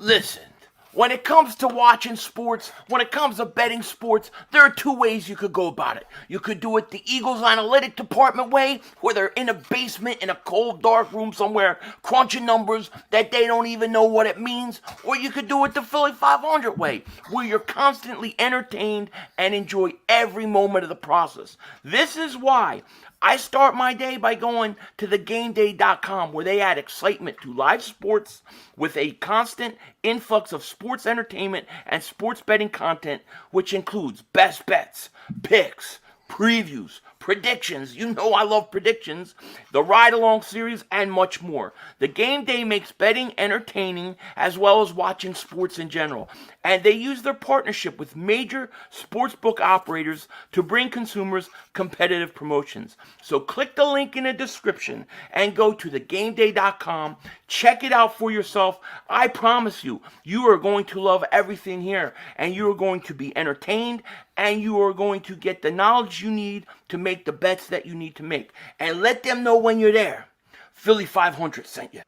Listen, when it comes to watching sports, when it comes to betting sports, there are two ways you could go about it. You could do it the Eagles analytic department way, where they're in a basement in a cold, dark room somewhere, crunching numbers that they don't even know what it means. Or you could do it the Philly 500 way, where you're constantly entertained and enjoy every moment of the process. This is why I start my day by going to thegameday.com, where they add excitement to live sports with a constant influx of sports entertainment and sports betting content, which includes best bets, picks, previews, predictions. You know I love predictions, the ride along series, and much more. The Game Day makes betting entertaining as well as watching sports in general. And they use their partnership with major sportsbook operators to bring consumers competitive promotions. So click the link in the description and go to thegameday.com. Check it out for yourself. I promise you, you are going to love everything here, and you are going to be entertained, and you are going to get the knowledge you need to make the bets that you need to make. And let them know when you're there. Philly 500 sent you.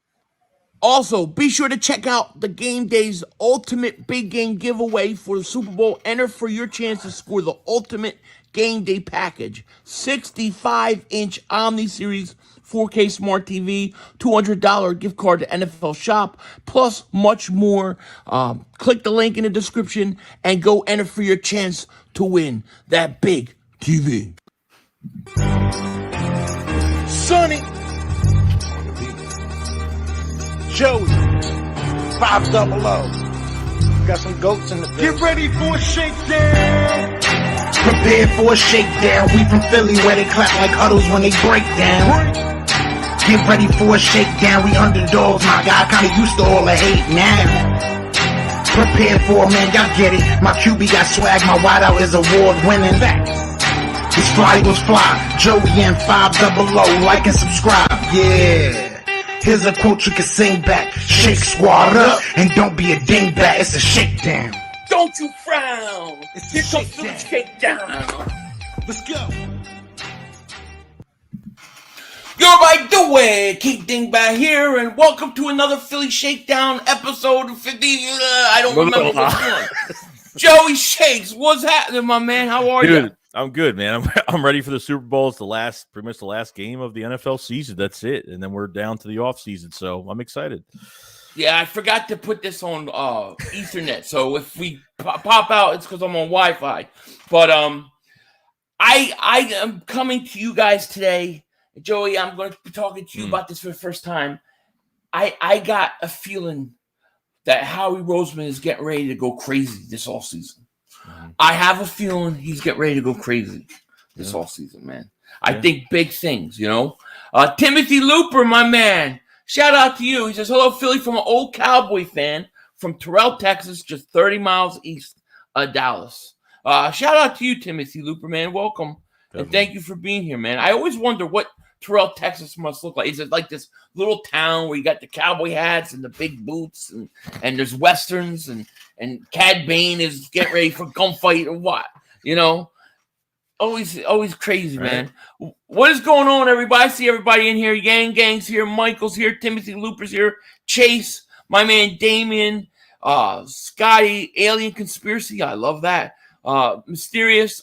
Also, be sure to check out the Game Day's Ultimate Big Game giveaway for the Super Bowl. Enter for your chance to score the Ultimate Game Day Package. 65-inch Omni Series 4K Smart TV, $200 gift card to NFL Shop, plus much more. Click the link in the description and go enter for your chance to win that big TV. Sonny, Joey, 500. Got some goats in the building. Get ready for a shakedown. Prepare for a shakedown. We from Philly where they clap like huddles when they break down. Get ready for a shakedown. We underdogs, my guy. Kinda used to all the hate now. Prepare for it, man. Y'all get it. My QB got swag. My wideout is award winning. His fly was fly. Joey and 500. Like and subscribe. Yeah. Here's a quote you can sing back. Shake squad up and don't be a dingbat. It's a shakedown. Don't you frown. Here comes the shakedown. Let's go. Yo, everybody, do it. Keith Dingbat here, and welcome to another Philly Shakedown episode 50. I don't remember what's going. Joey Shakes, what's happening, my man? How are you? I'm good, man. I'm ready for the Super Bowl. It's pretty much the last game of the NFL season. That's it, and then we're down to the offseason, so I'm excited. Yeah, I forgot to put this on Ethernet, so if we pop out, it's because I'm on Wi-Fi. But I am coming to you guys today. Joey, I'm going to be talking to you about this for the first time. I got a feeling that Howie Roseman is getting ready to go crazy this offseason. I have a feeling he's getting ready to go crazy this offseason, man. I think big things, you know. Timothy Looper, my man. Shout out to you. He says, hello, Philly, from an old Cowboy fan from Terrell, Texas, just 30 miles east of Dallas. Shout out to you, Timothy Looper, man. Welcome. And thank you for being here, man. I always wonder what Terrell, Texas must look like. Is it like this little town where you got the cowboy hats and the big boots and there's westerns and Cad Bane is getting ready for gunfight or what? You know? Always crazy, man. What is going on, everybody? I see everybody in here. Gang's here. Michael's here. Timothy Looper's here. Chase, my man Damien, Scotty, Alien Conspiracy. I love that. Mysterious,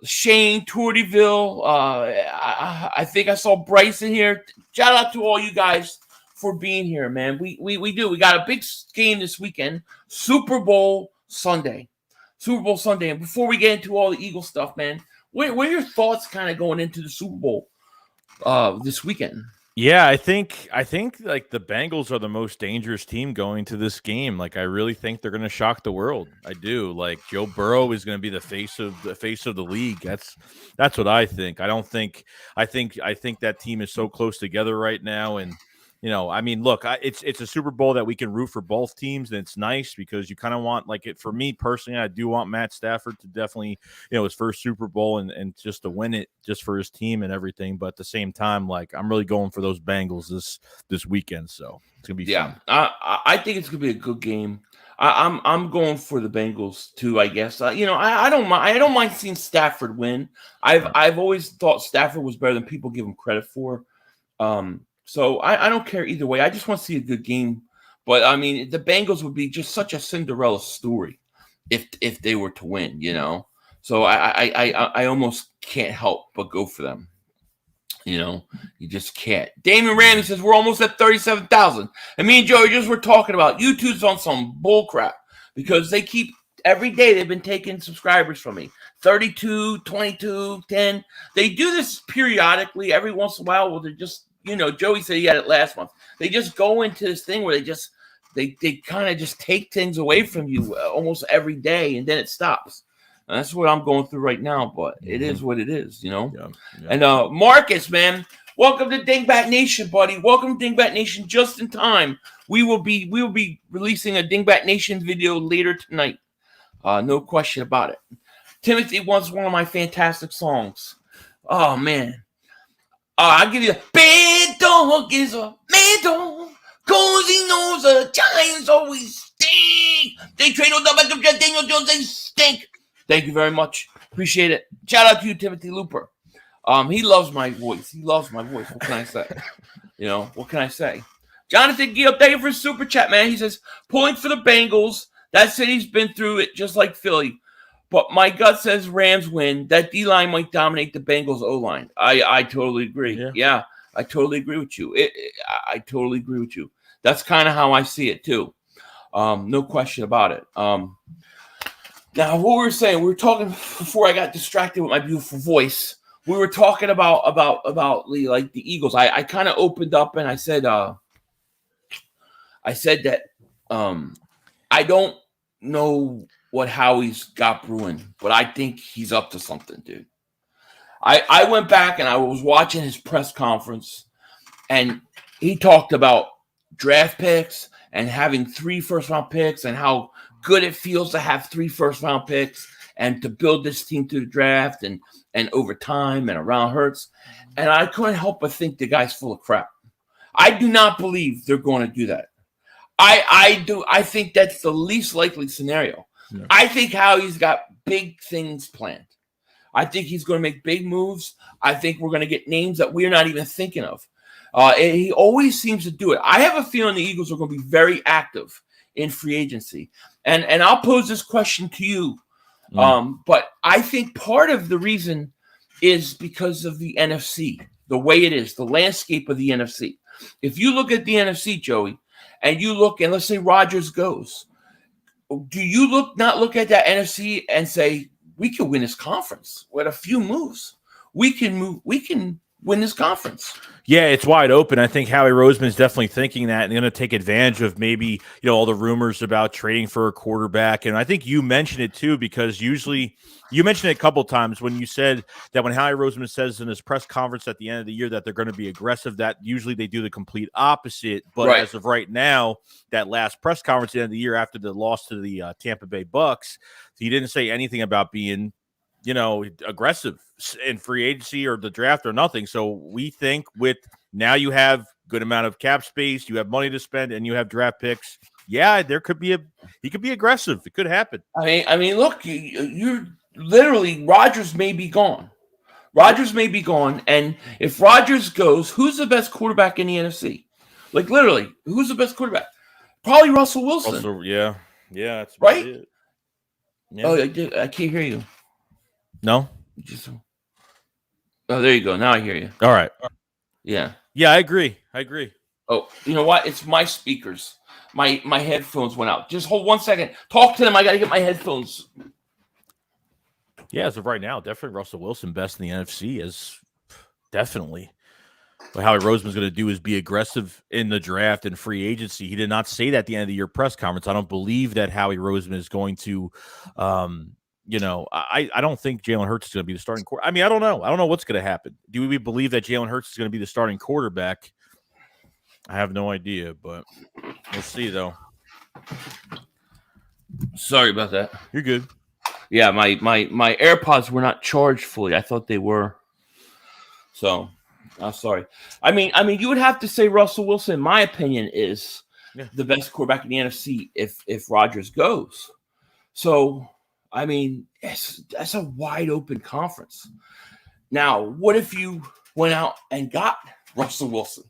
Shane, Tourdeville. I think I saw Bryson here. Shout out to all you guys for being here, man. We do. We got a big game this weekend. Super Bowl Sunday. And before we get into all the Eagle stuff, man, what are your thoughts kind of going into the Super Bowl this weekend? Yeah, I think like the Bengals are the most dangerous team going to this game. Like I really think they're going to shock the world. I do. Like Joe Burrow is going to be the face of the league. That's what I think. I think that team is so close together right now, and you know, I mean, look, it's a Super Bowl that we can root for both teams, and it's nice because you kind of want, like, it for me personally, I do want Matt Stafford to definitely, you know, his first Super Bowl and just to win it just for his team and everything. But at the same time, like, I'm really going for those Bengals this weekend, so it's gonna be fun. I think it's gonna be a good game. I'm going for the Bengals too. I guess you know, I don't mind seeing Stafford win. I've always thought Stafford was better than people give him credit for. So I don't care either way. I just want to see a good game But I mean, the Bengals would be just such a Cinderella story if they were to win, you know. So I almost can't help but go for them. You know, you just can't. Damon Ramsey says we're almost at 37,000. And me and Joey just were talking about YouTube's on some bull crap because they keep every day they've been taking subscribers from me. 32, 22, 10. They do this periodically every once in a while where they're just, you know, Joey said he had it last month. They just go into this thing where they kind of just take things away from you almost every day and then it stops. And that's what I'm going through right now, but it is what it is, you know? Yeah. And Marcus, man, welcome to Dingbat Nation, buddy. Welcome to Dingbat Nation just in time. We will be releasing a Dingbat Nation video later tonight. No question about it. Timothy wants one of my fantastic songs. Oh, man. I'll give you Bad Dog is a mad dog, 'cause he knows the Giants always stink. They trade on the back of Daniel Jones, they stink. Thank you very much. Appreciate it. Shout out to you, Timothy Looper. He loves my voice. He loves my voice. What can I say? You know, what can I say? Jonathan Gill, thank you for super chat, man. He says, pulling for the Bengals. That city's been through it just like Philly. But my gut says Rams win. That D-line might dominate the Bengals O-line. I totally agree. Yeah, I totally agree with you. I totally agree with you. That's kind of how I see it, too. No question about it. Now, what we were saying, we were talking before I got distracted with my beautiful voice. We were talking about like the Eagles. I kind of opened up and I said that I don't know what Howie's got brewing, but I think he's up to something, dude. I went back and I was watching his press conference, and he talked about draft picks and having 3 first-round picks and how good it feels to have 3 first-round picks and to build this team through the draft and over time and around Hurts. And I couldn't help but think the guy's full of crap. I do not believe they're going to do that. I think that's the least likely scenario. Yeah. I think Howie's got big things planned. I think he's going to make big moves. I think we're going to get names that we're not even thinking of. He always seems to do it. I have a feeling the Eagles are going to be very active in free agency. And I'll pose this question to you. But I think part of the reason is because of the NFC, the way it is, the landscape of the NFC. If you look at the NFC, Joey, and you look, and let's say Rodgers goes, do you not look at that NFC and say, we can win this conference with a few moves? We can win this conference. Yeah, it's wide open. I think Howie Roseman is definitely thinking that and going to take advantage of maybe, all the rumors about trading for a quarterback. And I think you mentioned it too, because usually you mentioned it a couple of times when you said that when Howie Roseman says in his press conference at the end of the year that they're going to be aggressive, that usually they do the complete opposite. But as of right now, that last press conference at the end of the year after the loss to the Tampa Bay Bucks, he didn't say anything about being aggressive in free agency or the draft or nothing. So we think with now you have good amount of cap space, you have money to spend, and you have draft picks. Yeah, he could be aggressive. It could happen. I mean, look, you're literally Rodgers may be gone. And if Rodgers goes, who's the best quarterback in the NFC? Like literally, who's the best quarterback? Probably Russell Wilson. Yeah, that's right. It. Yeah. Oh, I can't hear you. No. Oh, there you go. Now I hear you. All right. Yeah. Yeah, I agree. Oh, you know what? It's my speakers. My headphones went out. Just hold 1 second. Talk to them. I got to get my headphones. Yeah, as of right now, definitely Russell Wilson best in the NFC is definitely. What Howie Roseman's going to do is be aggressive in the draft and free agency. He did not say that at the end of the year press conference. I don't believe that Howie Roseman is going to I don't think Jalen Hurts is going to be the starting quarterback. I mean, I don't know. I don't know what's going to happen. Do we believe that Jalen Hurts is going to be the starting quarterback? I have no idea, but we'll see, though. Sorry about that. You're good. Yeah, my AirPods were not charged fully. I thought they were. So, I'm sorry. I mean, you would have to say Russell Wilson, in my opinion, is the best quarterback in the NFC if Rodgers goes. So, I mean, that's a wide open conference. Now, what if you went out and got Russell Wilson?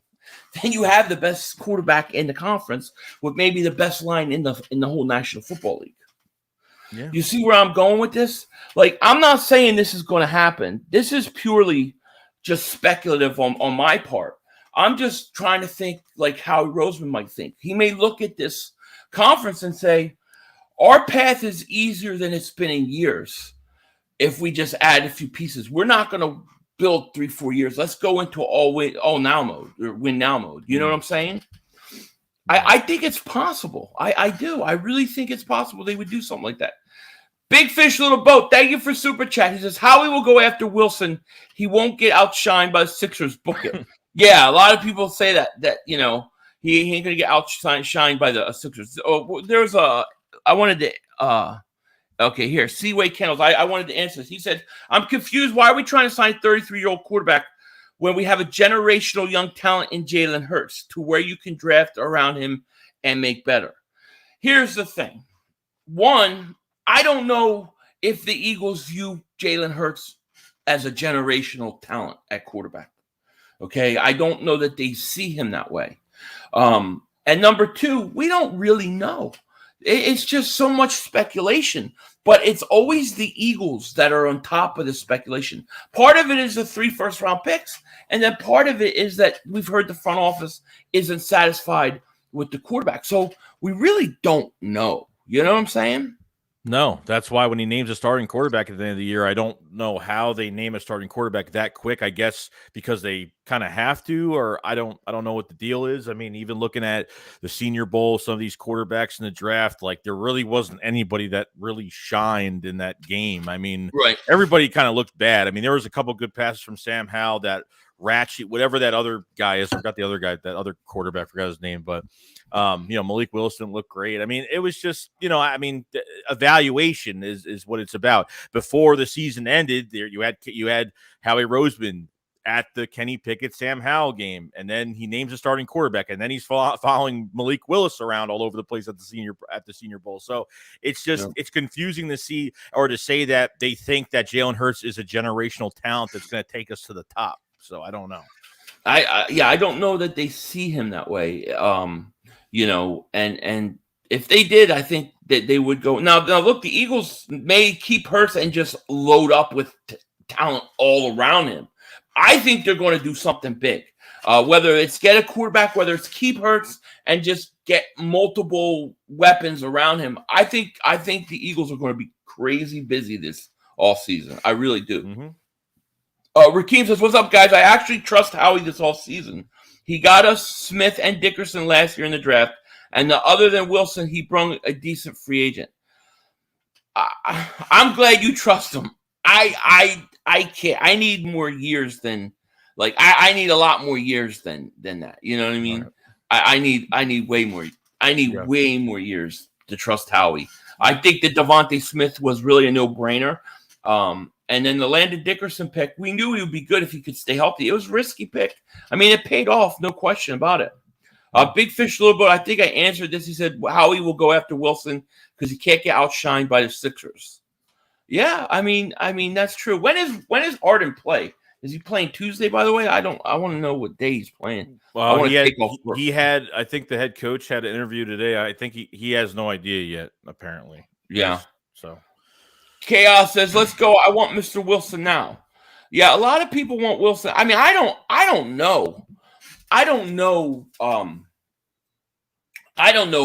then you have the best quarterback in the conference with maybe the best line in the whole National Football League. Yeah. You see where I'm going with this? Like, I'm not saying this is going to happen. This is purely just speculative on my part. I'm just trying to think like how Roseman might think. He may look at this conference and say, our path is easier than it's been in years if we just add a few pieces. We're not going to build 3-4 years. Let's go into all now mode or win now mode. You know what I'm saying? I think it's possible. I do. I really think it's possible they would do something like that. Big Fish, Little Boat, thank you for Super Chat. He says, Howie will go after Wilson. He won't get outshined by the Sixers. Book it. Yeah, a lot of people say that he ain't going to get outshined by the Sixers. Oh, there's I wanted to, okay, here, Seaway Kennels. I wanted to answer this. He said, I'm confused. Why are we trying to sign a 33-year-old quarterback when we have a generational young talent in Jalen Hurts to where you can draft around him and make better? Here's the thing. One, I don't know if the Eagles view Jalen Hurts as a generational talent at quarterback. Okay, I don't know that they see him that way. And number two, we don't really know. It's just so much speculation, but it's always the Eagles that are on top of the speculation. Part of it is the 3 first-round picks, and then part of it is that we've heard the front office isn't satisfied with the quarterback. So we really don't know. You know what I'm saying? No, that's why when he names a starting quarterback at the end of the year, I don't know how they name a starting quarterback that quick. I guess because they kind of have to, or I don't know what the deal is. I mean, even looking at the Senior Bowl, some of these quarterbacks in the draft, like there really wasn't anybody that really shined in that game. I mean, right. Everybody kind of looked bad. I mean, there was a couple good passes from Sam Howell, that Ratchet, whatever that other guy is. I forgot the other guy, that other quarterback, forgot his name, but Malik Willis didn't look great. I mean, it was just, evaluation is what it's about. Before the season ended, there you had Howie Roseman at the Kenny Pickett Sam Howell game, and then he names a starting quarterback, and then he's following Malik Willis around all over the place at the Senior Bowl. So it's just it's confusing to see, or to say that they think that Jalen Hurts is a generational talent that's going to take us to the top. So I don't know. I don't know that they see him that way. And if they did, I think that they would go. Now look, the Eagles may keep Hurts and just load up with talent all around him. I think they're going to do something big. Whether it's get a quarterback, whether it's keep Hurts and just get multiple weapons around him. I think the Eagles are going to be crazy busy this offseason. I really do. Mm-hmm. Rakeem says, what's up, guys? I actually trust Howie this whole season. He got us Smith and Dickerson last year in the draft, and other than Wilson, he brought a decent free agent. I'm glad you trust him. I can't. I need more years than I need a lot more years than that. You know what I mean? Right. I need way more. I need way more years to trust Howie. I think that Devontae Smith was really a no-brainer. And then the Landon Dickerson pick, we knew he would be good if he could stay healthy. It was a risky pick. I mean, it paid off, no question about it. Big Fish, Little Boat, I think I answered this. He said Howie will go after Wilson because he can't get outshined by the Sixers. Yeah, I mean that's true. When is Harden play? Is he playing Tuesday, by the way? I want to know what day he's playing. Well, he had, I think the head coach had an interview today. I think he has no idea yet, apparently. Yeah. So Chaos says, let's go. I want Mr. Wilson now. Yeah, a lot of people want Wilson. I mean, I don't know. I don't know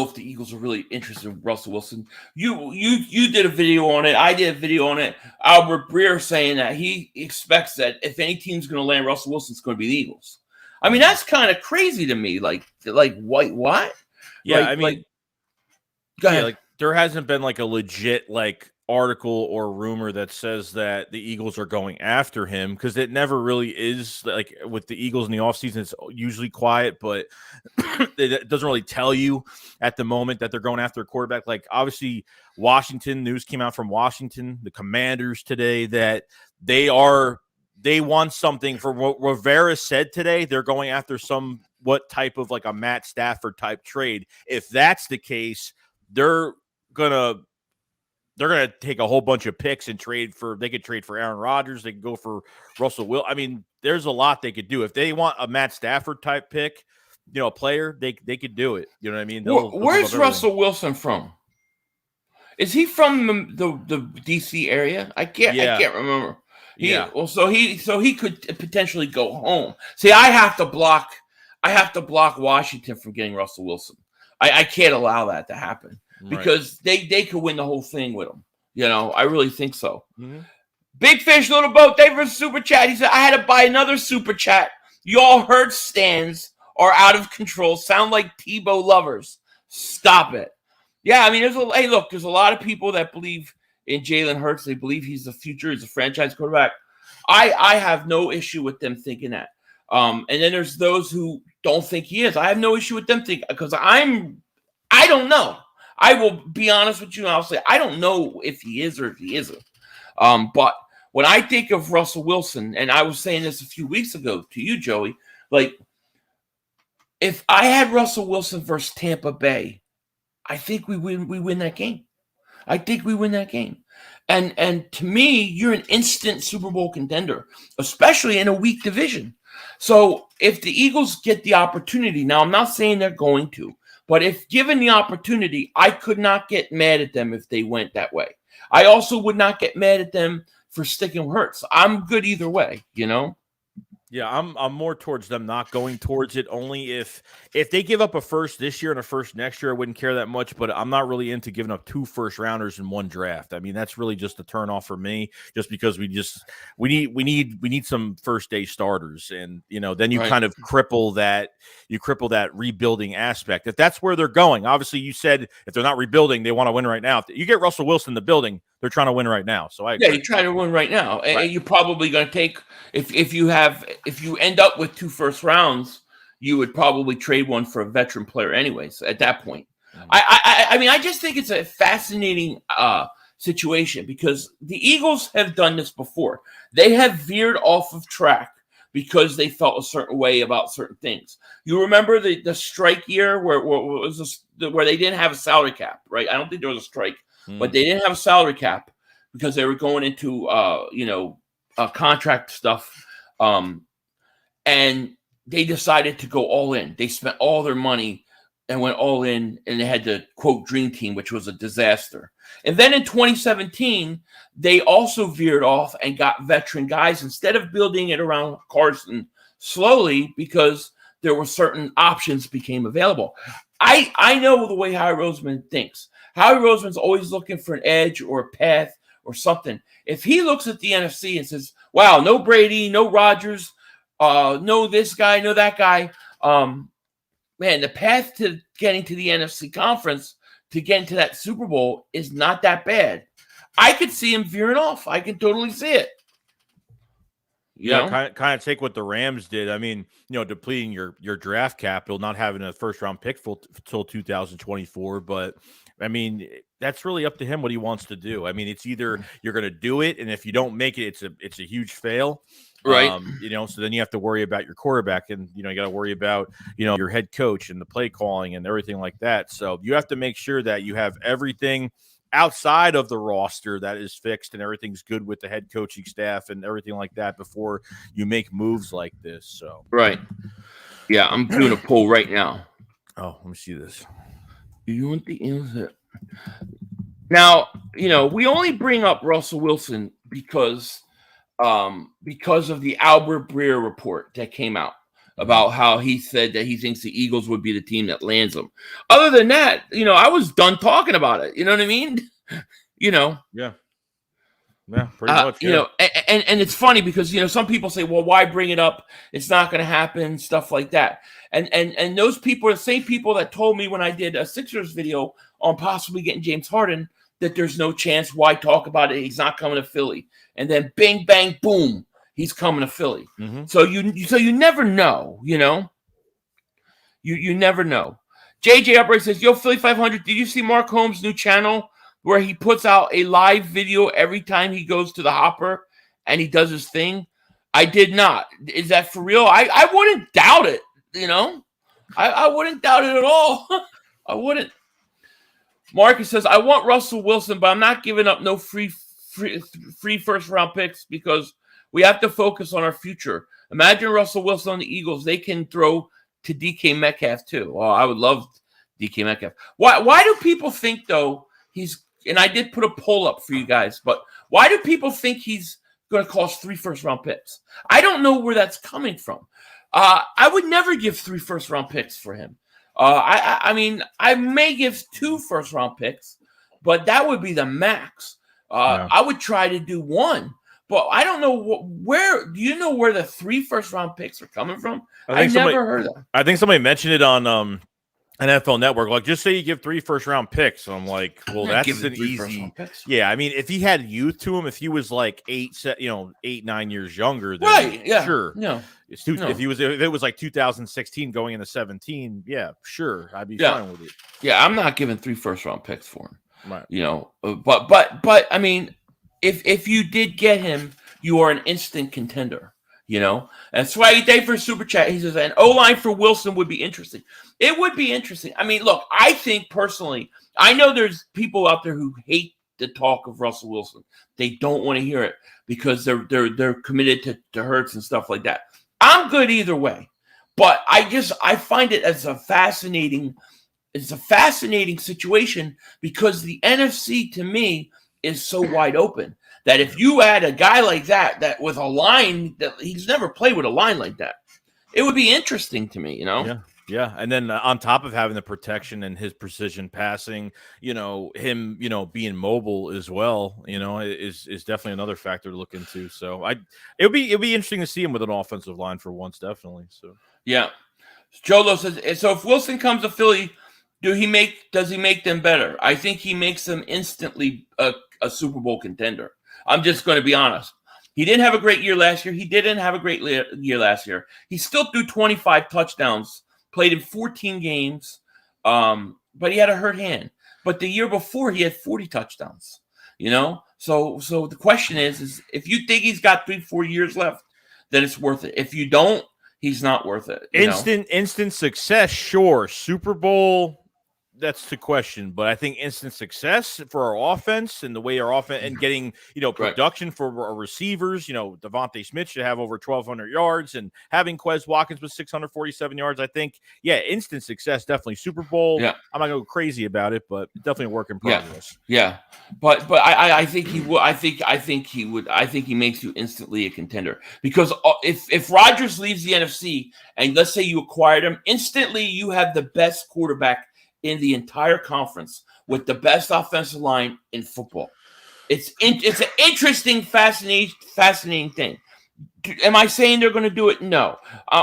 if the Eagles are really interested in Russell Wilson. You did a video on it. I did a video on it. Albert Breer saying that he expects that if any team's going to land Russell Wilson, it's going to be the Eagles. I mean, that's kind of crazy to me. Like what? Yeah, go ahead. There hasn't been a legit article or rumor that says that the Eagles are going after him, because it never really is. With the Eagles in the offseason, it's usually quiet, but it doesn't really tell you at the moment that they're going after a quarterback. Obviously, Washington, news came out from Washington, the Commanders today, that they want something. For what Rivera said today, they're going after what type of a Matt Stafford type trade. If that's the case, they're gonna take a whole bunch of picks and they could trade for Aaron Rodgers. They could go for Russell Wilson. I mean, there's a lot they could do. If they want a Matt Stafford type pick, a player, they could do it. You know what I mean? Where's Russell Wilson from? Is he from the DC area? I can't remember. So he could potentially go home. See, I have to block Washington from getting Russell Wilson. I can't allow that to happen because they could win the whole thing with him. I really think so. Mm-hmm. Big Fish, Little Boat, David Super Chat. He said, I had to buy another Super Chat. Y'all Hurts stands are out of control. Sound like Tebow lovers. Stop it. Yeah, I mean, there's a lot of people that believe in Jalen Hurts. They believe he's the future. He's a franchise quarterback. I have no issue with them thinking that. And then there's those who don't think he is. I have no issue with them thinking because I don't know. I will be honest with you, and I'll say I don't know if he is or if he isn't. But when I think of Russell Wilson, and I was saying this a few weeks ago to you, Joey, like if I had Russell Wilson versus Tampa Bay, I think we win that game. I think we win that game. And to me, you're an instant Super Bowl contender, especially in a weak division. So if the Eagles get the opportunity, now I'm not saying they're going to, but if given the opportunity, I could not get mad at them if they went that way. I also would not get mad at them for sticking with Hurts. I'm good either way, Yeah, I'm more towards them not going towards it. Only if they give up a first this year and a first next year, I wouldn't care that much. But I'm not really into giving up 2 first-rounders in one draft. I mean, that's really just a turnoff for me. Just because we need some first-day starters, and then you kind of cripple that rebuilding aspect. If that's where they're going, obviously you said if they're not rebuilding, they want to win right now. If you get Russell Wilson in the building, they're trying to win right now. So I agree. Yeah, you're trying to win right now, and you're probably going to take if you end up with 2 first rounds, you would probably trade one for a veteran player, anyways. At that point, I mean, I just think it's a fascinating situation because the Eagles have done this before. They have veered off of track because they felt a certain way about certain things. You remember the strike year where they didn't have a salary cap, right? I don't think there was a strike. But they didn't have a salary cap because they were going into, contract stuff. And they decided to go all in. They spent all their money and went all in, and they had the, quote, dream team, which was a disaster. And then in 2017, they also veered off and got veteran guys instead of building it around Carson slowly because there were certain options became available. I know the way Howie Roseman thinks. Howie Roseman's always looking for an edge or a path or something. If he looks at the NFC and says, wow, no Brady, no Rodgers, no this guy, no that guy, man, the path to getting to the NFC conference, to get into that Super Bowl is not that bad. I could see him veering off. I can totally see it. Kind of take what the Rams did. I mean, depleting your draft capital, not having a first-round pick till 2024, but I mean, that's really up to him what he wants to do. I mean, it's either you're going to do it, and if you don't make it, it's a huge fail, right? So then you have to worry about your quarterback, and you got to worry about your head coach and the play calling and everything like that. So you have to make sure that you have everything outside of the roster that is fixed and everything's good with the head coaching staff and everything like that before you make moves like this. So right, yeah, I'm doing a poll right now. Oh, let me see this. You want the answer? Now, we only bring up Russell Wilson because of the Albert Breer report that came out about how he said that he thinks the Eagles would be the team that lands him. Other than that, I was done talking about it. You know what I mean? Yeah. Yeah, pretty much. Yeah. And it's funny because some people say, well, why bring it up? It's not going to happen, stuff like that. And those people are the same people that told me when I did a Sixers video on possibly getting James Harden that there's no chance. Why talk about it? He's not coming to Philly. And then bing, bang, boom, he's coming to Philly. Mm-hmm. So you never know, You never know. JJ Upright says, yo, Philly 500, did you see Mark Holmes' new channel where he puts out a live video every time he goes to the hopper and he does his thing? I did not. Is that for real? I wouldn't doubt it, I wouldn't doubt it at all. I wouldn't. Marcus says, I want Russell Wilson, but I'm not giving up no free first-round picks because we have to focus on our future. Imagine Russell Wilson on the Eagles. They can throw to DK Metcalf too. Oh, I would love DK Metcalf. Why do people think though he's? And I did put a poll up for you guys, but why do people think he's going to cost 3 first-round picks? I don't know where that's coming from. I would never give 3 first-round picks for him. I mean, I may give 2 first-round picks, but that would be the max. I would try to do 1, but I don't know where. Do you know where the 3 first-round picks are coming from? I never heard of that. I think somebody mentioned it on NFL Network. Like, just say you give 3 first-round picks. I'm like, well, that's an easy. Yeah, I mean, if he had youth to him, if he was like 8, 9 years younger, then right? Yeah, sure. No, it's too, if it was like 2016 going into 17, yeah, sure, I'd be fine with it. Yeah, I'm not giving 3 first-round picks for him. Right. You know, but I mean, if you did get him, you are an instant contender. You know, and Swaggy Day for Super Chat. He says, an O-line for Wilson would be interesting. It would be interesting. I mean, look, I think personally, I know there's people out there who hate the talk of Russell Wilson. They don't want to hear it because they're committed to Hurts and stuff like that. I'm good either way, but I find it as a fascinating situation because the NFC to me is so wide open. That if you add a guy like that with a line that he's never played with a line like that, it would be interesting to me, you know? Yeah. And then on top of having the protection and his precision passing, him, being mobile as well, is definitely another factor to look into. So it'll be interesting to see him with an offensive line for once, definitely. So yeah. Jolo says, so if Wilson comes to Philly, does he make them better? I think he makes them instantly a Super Bowl contender. I'm just going to be honest. He didn't have a great year last year. He didn't have a great year last year. He still threw 25 touchdowns, played in 14 games, but he had a hurt hand. But the year before, he had 40 touchdowns, So the question is if you think he's got 3-4 years left, then it's worth it. If you don't, he's not worth it. Instant success, sure. Super Bowl, that's the question, but I think instant success for our offense and the way our offense and getting, production for our receivers, Devontae Smith should have over 1,200 yards and having Quez Watkins with 647 yards. I think, instant success, definitely Super Bowl. Yeah. I'm not going to go crazy about it, but definitely a work in progress. Yeah. But I think he would. I think he would. I think he makes you instantly a contender because if Rodgers leaves the NFC and let's say you acquired him, instantly you have the best quarterback in the entire conference with the best offensive line in football. It's an interesting, fascinating thing. Am I saying they're going to do it? No.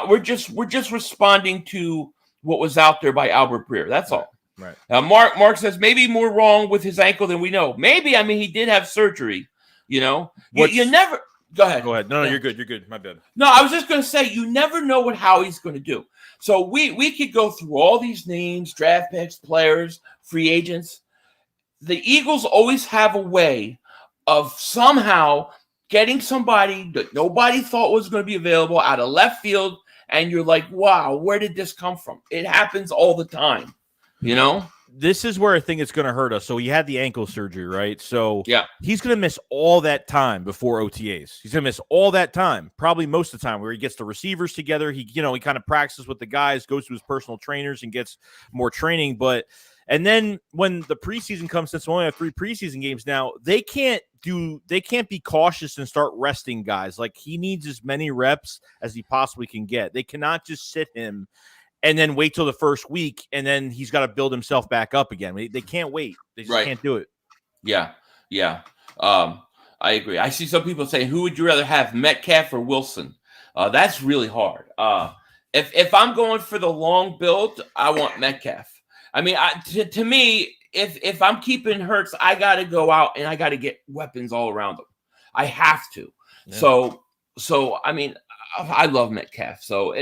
We're just responding to what was out there by Albert Breer. That's all. Right. Mark says maybe more wrong with his ankle than we know. Maybe. I mean, he did have surgery. You never. Go ahead. No, you're good. You're good. My bad. No, I was just going to say you never know what Howie's going to do. So we could go through all these names, draft picks, players, free agents. The Eagles always have a way of somehow getting somebody that nobody thought was going to be available out of left field, and you're like, wow, where did this come from? It happens all the time, This is where I think it's going to hurt us. So he had the ankle surgery, right? So he's going to miss all that time before OTAs. He's going to miss all that time, probably most of the time, where he gets the receivers together. He kind of practices with the guys, goes to his personal trainers, and gets more training. And then when the preseason comes, since we only have 3 preseason games now, they can't be cautious and start resting guys. Like he needs as many reps as he possibly can get. They cannot just sit him and then wait till the first week, and then he's got to build himself back up again. They can't wait. They just can't do it. Yeah. I agree. I see some people saying, who would you rather have, Metcalf or Wilson? That's really hard. If I'm going for the long build, I want Metcalf. I mean, to me, if I'm keeping Hurts, I got to go out and I got to get weapons all around them. I have to. Yeah. So I mean, I love Metcalf. So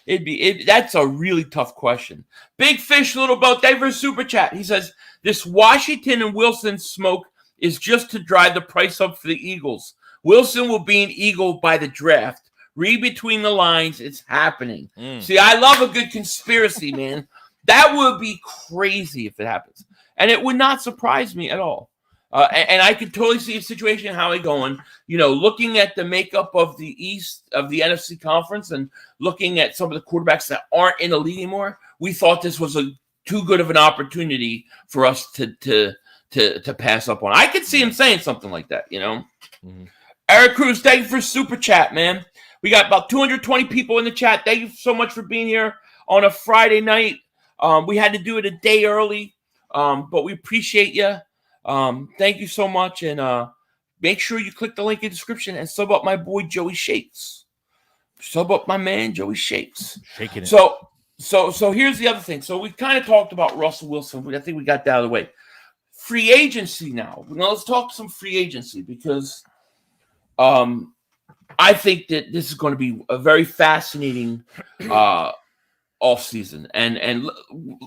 that's a really tough question. Big Fish, Little Boat, David Super Chat. He says, this Washington and Wilson smoke is just to drive the price up for the Eagles. Wilson will be an Eagle by the draft. Read between the lines. It's happening. See, I love a good conspiracy, man. That would be crazy if it happens. And it would not surprise me at all. And I could totally see a situation how it going. Looking at the makeup of the East of the NFC conference and looking at some of the quarterbacks that aren't in the league anymore, we thought this was too good of an opportunity for us to pass up on. I could see him saying something like that. Mm-hmm. Eric Cruz, thank you for super chat, man. We got about 220 people in the chat. Thank you so much for being here on a Friday night. We had to do it a day early, but we appreciate you. Thank you so much, and make sure you click the link in the description and sub up my boy Joey Shakes. Sub up my man Joey Shakes. Shaking it. So here's the other thing. So we kind of talked about Russell Wilson. I think we got that out of the way. Free agency now. Let's talk some free agency because I think that this is going to be a very fascinating offseason. And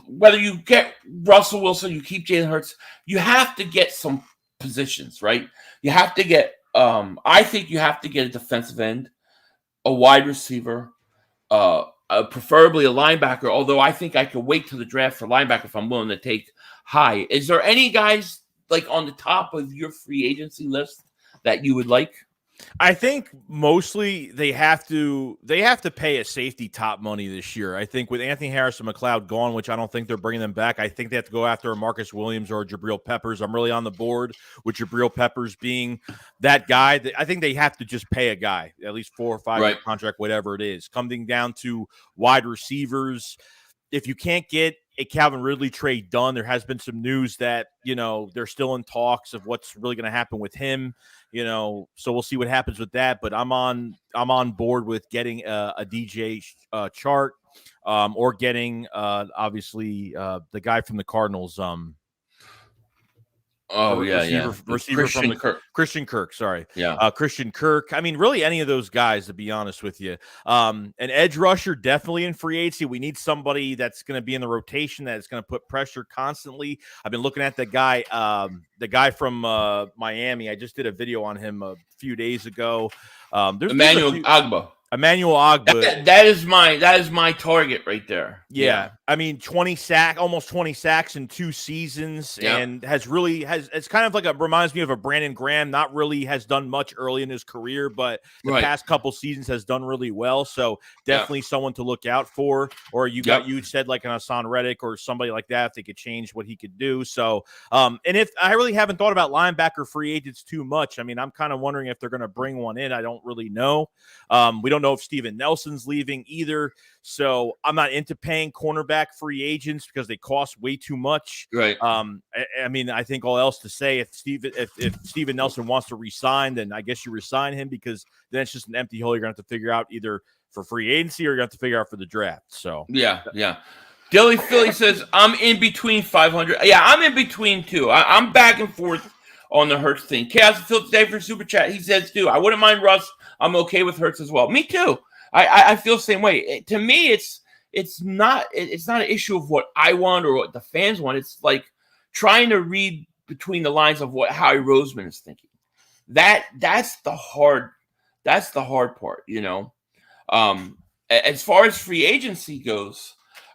whether you get Russell Wilson, you keep Jalen Hurts, you have to get some positions, right? You have to get I think you have to get a defensive end, a wide receiver, preferably a linebacker, although I think I could wait till the draft for linebacker if I'm willing to take high. Is there any guys like on the top of your free agency list that you would like? I think mostly they have to pay a safety top money this year. I think with Anthony Harrison McLeod gone, which I don't think they're bringing them back, I think they have to go after a Marcus Williams or a Jabril Peppers. I'm really on the board with Jabril Peppers being that guy. I think they have to just pay a guy, at least 4 or 5 year contract, whatever it is. Coming down to wide receivers, if you can't get a Calvin Ridley trade done, there has been some news that, they're still in talks of what's really going to happen with him, so we'll see what happens with that. But I'm on board with getting a DJ chart or getting obviously the guy from the Cardinals. Receiver from Christian Kirk. Sorry. Yeah. Christian Kirk. I mean, really any of those guys, to be honest with you. An edge rusher, definitely in free agency. We need somebody that's going to be in the rotation that's going to put pressure constantly. I've been looking at the guy from Miami. I just did a video on him a few days ago. Emmanuel Ogbah. Emmanuel Ogbah. That is my target right there. Yeah. I mean, almost 20 sacks in 2 seasons, and it's kind of like reminds me of a Brandon Graham. Not really has done much early in his career, but the past couple seasons has done really well. So definitely someone to look out for. Or you said like an Hassan Reddick or somebody like that, if they could change what he could do. So, and if I really haven't thought about linebacker free agents too much. I mean, I'm kind of wondering if they're going to bring one in. I don't really know. We don't know if Steven Nelson's leaving either. So I'm not into paying cornerback free agents because they cost way too much. Right. I mean, I think all else to say, if Steven Nelson wants to resign, then I guess you resign him, because then it's just an empty hole you're going to have to figure out either for free agency or you're going to have to figure out for the draft. So yeah. Dilly Philly says, I'm in between 500. Yeah, I'm in between too. I'm back and forth on the Hurts thing. Chaos Phil today for Super Chat. He says too, I wouldn't mind Russ. I'm okay with Hurts as well. Me too. I feel the same way. To me, it's not an issue of what I want or what the fans want. It's like trying to read between the lines of what Howie Roseman is thinking. That's the hard part, As far as free agency goes,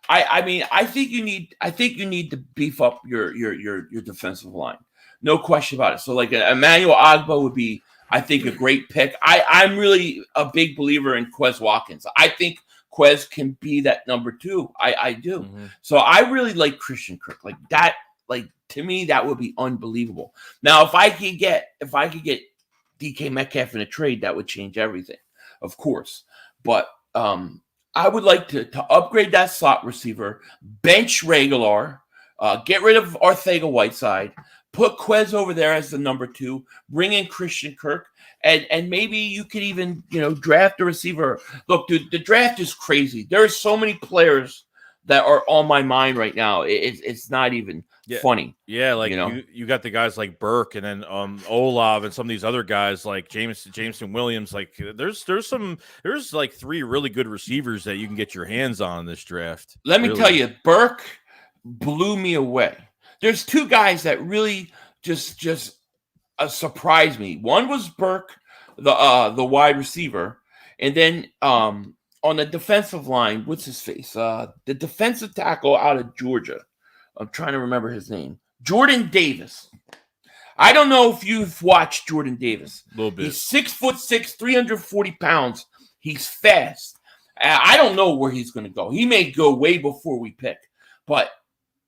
I think you need to beef up your defensive line. No question about it. So like Emmanuel Ogbah would be, I think, a great pick. I'm really a big believer in Quez Watkins. I think Quez can be that number 2. I do. Mm-hmm. So I really like Christian Kirk. Like that, to me, that would be unbelievable. Now, if I could get DK Metcalf in a trade, that would change everything, of course. But I would like to upgrade that slot receiver, bench Regular, get rid of Arcega-Whiteside, put Quez over there as the number 2, bring in Christian Kirk, and maybe you could even, draft a receiver. Look, dude, the draft is crazy. There are so many players that are on my mind right now. It's not even funny. Yeah, like you got the guys like Burke, and then Olav, and some of these other guys like Jameson Williams. Like there's like 3 really good receivers that you can get your hands on in this draft. Let me tell you, Burke blew me away. There's 2 guys that really just surprised me. One was Burke, the wide receiver, and then on the defensive line, what's his face? The defensive tackle out of Georgia. I'm trying to remember his name. Jordan Davis. I don't know if you've watched Jordan Davis. A little bit. He's 6'6", 340 pounds. He's fast. I don't know where he's going to go. He may go way before we pick, but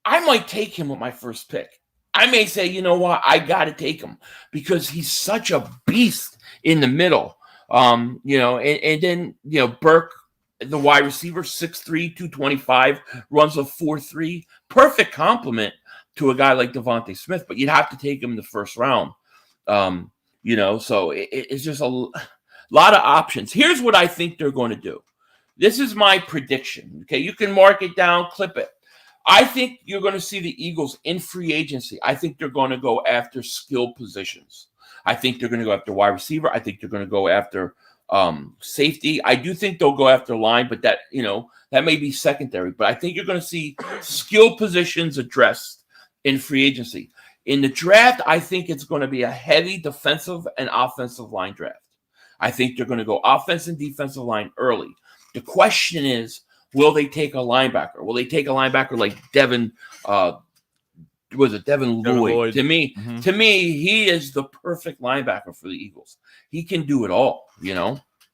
I might take him with my first pick. I may say, you know what, I got to take him because he's such a beast in the middle. And then, Burke, the wide receiver, 6'3", 225, runs a 4.3. Perfect complement to a guy like Devontae Smith, but you'd have to take him in the first round. So it's just a lot of options. Here's what I think they're going to do. This is my prediction. Okay, you can mark it down, clip it. I think you're going to see the Eagles in free agency. I think they're going to go after skill positions. I think they're going to go after wide receiver. I think they're going to go after safety. I do think they'll go after line, but that may be secondary. But I think you're going to see skill positions addressed in free agency. In the draft, I think it's going to be a heavy defensive and offensive line draft. I think they're going to go offensive and defensive line early. The question is, will they take a linebacker? Will they take a linebacker like Devin Lloyd? To me, he is the perfect linebacker for the Eagles. He can do it all,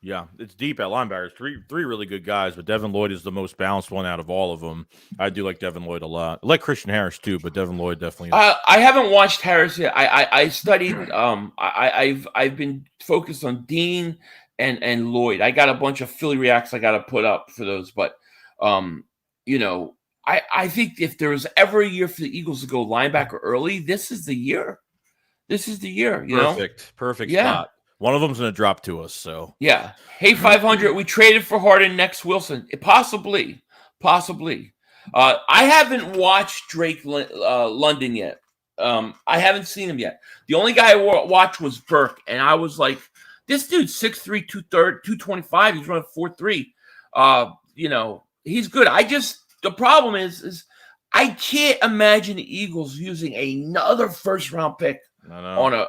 Yeah, it's deep at linebackers. Three really good guys, but Devin Lloyd is the most balanced one out of all of them. I do like Devin Lloyd a lot. I like Christian Harris too, but Devin Lloyd definitely. I haven't watched Harris yet. I studied. I've been focused on Dean and Lloyd. I got a bunch of Philly reacts I got to put up for those, but I think if there was ever a year for the Eagles to go linebacker early, this is the year. This is the year. Perfect Yeah. spot. One of them's going to drop to us. So yeah. Hey, 500. We traded for Harden next Wilson. Possibly. I haven't watched Drake London yet. I haven't seen him yet. The only guy I watched was Burke, and I was like, this dude's 6'3", 225. He's running 4.3. He's good. The problem is I can't imagine the Eagles using another first round pick on a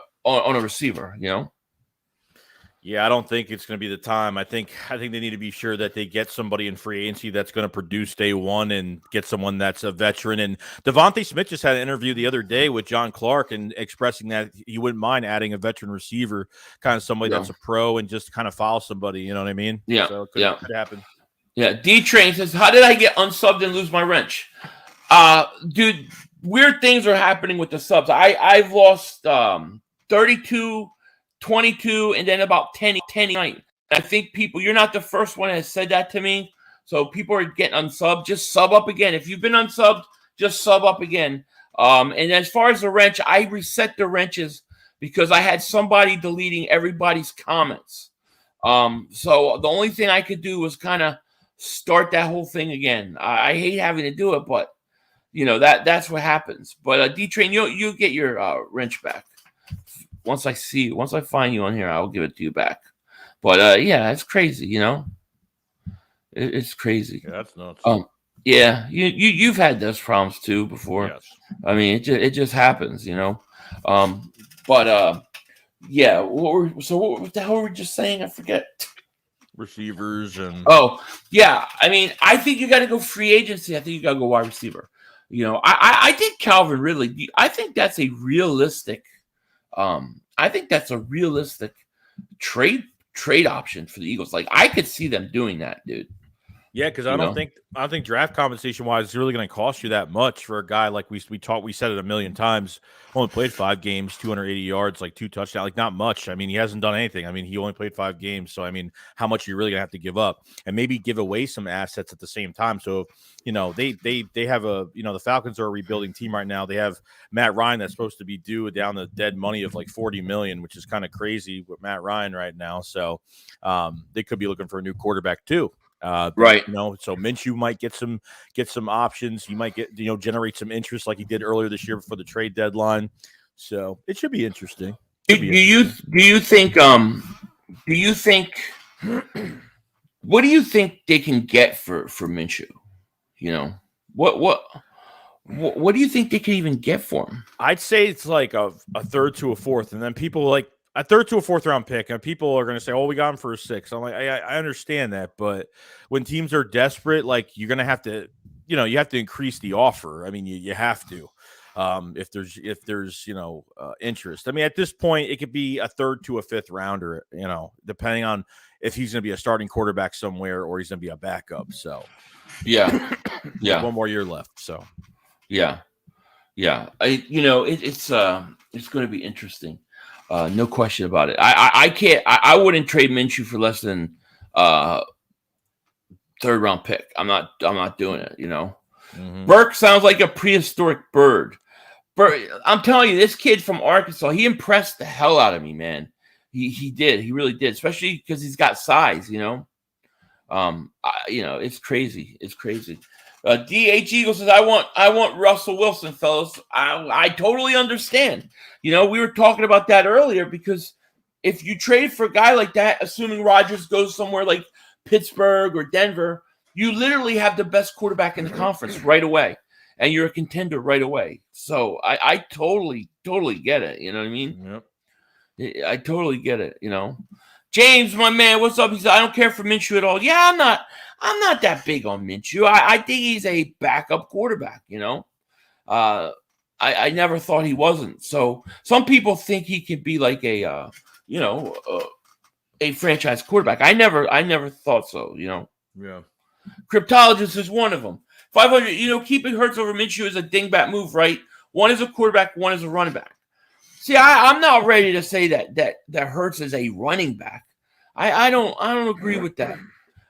receiver, Yeah, I don't think it's going to be the time. I think they need to be sure that they get somebody in free agency that's going to produce day one and get someone that's a veteran. And Devontae Smith just had an interview the other day with John Clark and expressing that he wouldn't mind adding a veteran receiver, kind of somebody that's a pro and just kind of follow somebody. You know what I mean? Yeah. So it could happen. Yeah. D-Train says, how did I get unsubbed and lose my wrench? Dude, weird things are happening with the subs. I've lost 32, 22, and then about 10 night. I think you're not the first one that has said that to me. So people are getting unsubbed. Just sub up again. If you've been unsubbed, just sub up again. And as far as the wrench, I reset the wrenches because I had somebody deleting everybody's comments. So the only thing I could do was kind of start that whole thing again. I hate having to do it, but that's what happens. But D-Train, you get your wrench back. Once I find you on here, I'll give it to you back. But yeah, it's crazy, It's crazy. Yeah, that's nuts. Yeah, you've had those problems too before. Yes. I mean, it just happens, But yeah. What the hell were we just saying? I forget. Receivers and oh yeah, I mean, I think you got to go free agency. I think you got to go wide receiver. I think Calvin Ridley. I think that's a realistic. I think that's a realistic trade option for the Eagles. Like I could see them doing that, dude. Yeah, because I don't think draft compensation wise is really going to cost you that much for a guy like we said it a million times. Only played 5 games, 280 yards, like 2 touchdowns, like not much. I mean, he hasn't done anything. I mean, he only played 5 games, so I mean, how much are you really going to have to give up and maybe give away some assets at the same time? So they have the Falcons are a rebuilding team right now. They have Matt Ryan that's supposed to be due down the dead money of like $40 million, which is kind of crazy with Matt Ryan right now. So they could be looking for a new quarterback too. Right. So Minshew might get some options. He might get generate some interest like he did earlier this year before the trade deadline. So it should be interesting. Do you think what do you think they can get for Minshew? What do you think they can even get for him? I'd say it's like a third to a fourth, and then people like a third to a fourth round pick, and people are going to say, "Oh, we got him for a 6." I'm like, I understand that, but when teams are desperate, like you're going to have to, you have to increase the offer. I mean, you have to. if there's interest. I mean, at this point, it could be a third to a fifth rounder, depending on if he's going to be a starting quarterback somewhere or he's going to be a backup. So, yeah. one more year left. So, yeah. It's going to be interesting. No question about it. I wouldn't trade Minshew for less than third round pick. I'm not doing it. Burke sounds like a prehistoric bird. I'm telling you, this kid from Arkansas, he impressed the hell out of me, man. He did. He really did, especially because he's got size. It's crazy. It's crazy. DH Eagle says, I want Russell Wilson, fellas. I totally understand. We were talking about that earlier, because if you trade for a guy like that, assuming Rodgers goes somewhere like Pittsburgh or Denver, you literally have the best quarterback in the conference right away, and you're a contender right away. So I totally get it. You know what I mean? Yep. I totally get it. James, my man, what's up? He said, I don't care for Minshew at all. Yeah, I'm not that big on Minshew. I think he's a backup quarterback. I never thought he wasn't. So some people think he could be like a franchise quarterback. I never thought so. Yeah. Cryptologist is one of them. 500. Keeping Hurts over Minshew is a dingbat move, right? One is a quarterback, one is a running back. See, I'm not ready to say that Hurts is a running back. I don't agree with that,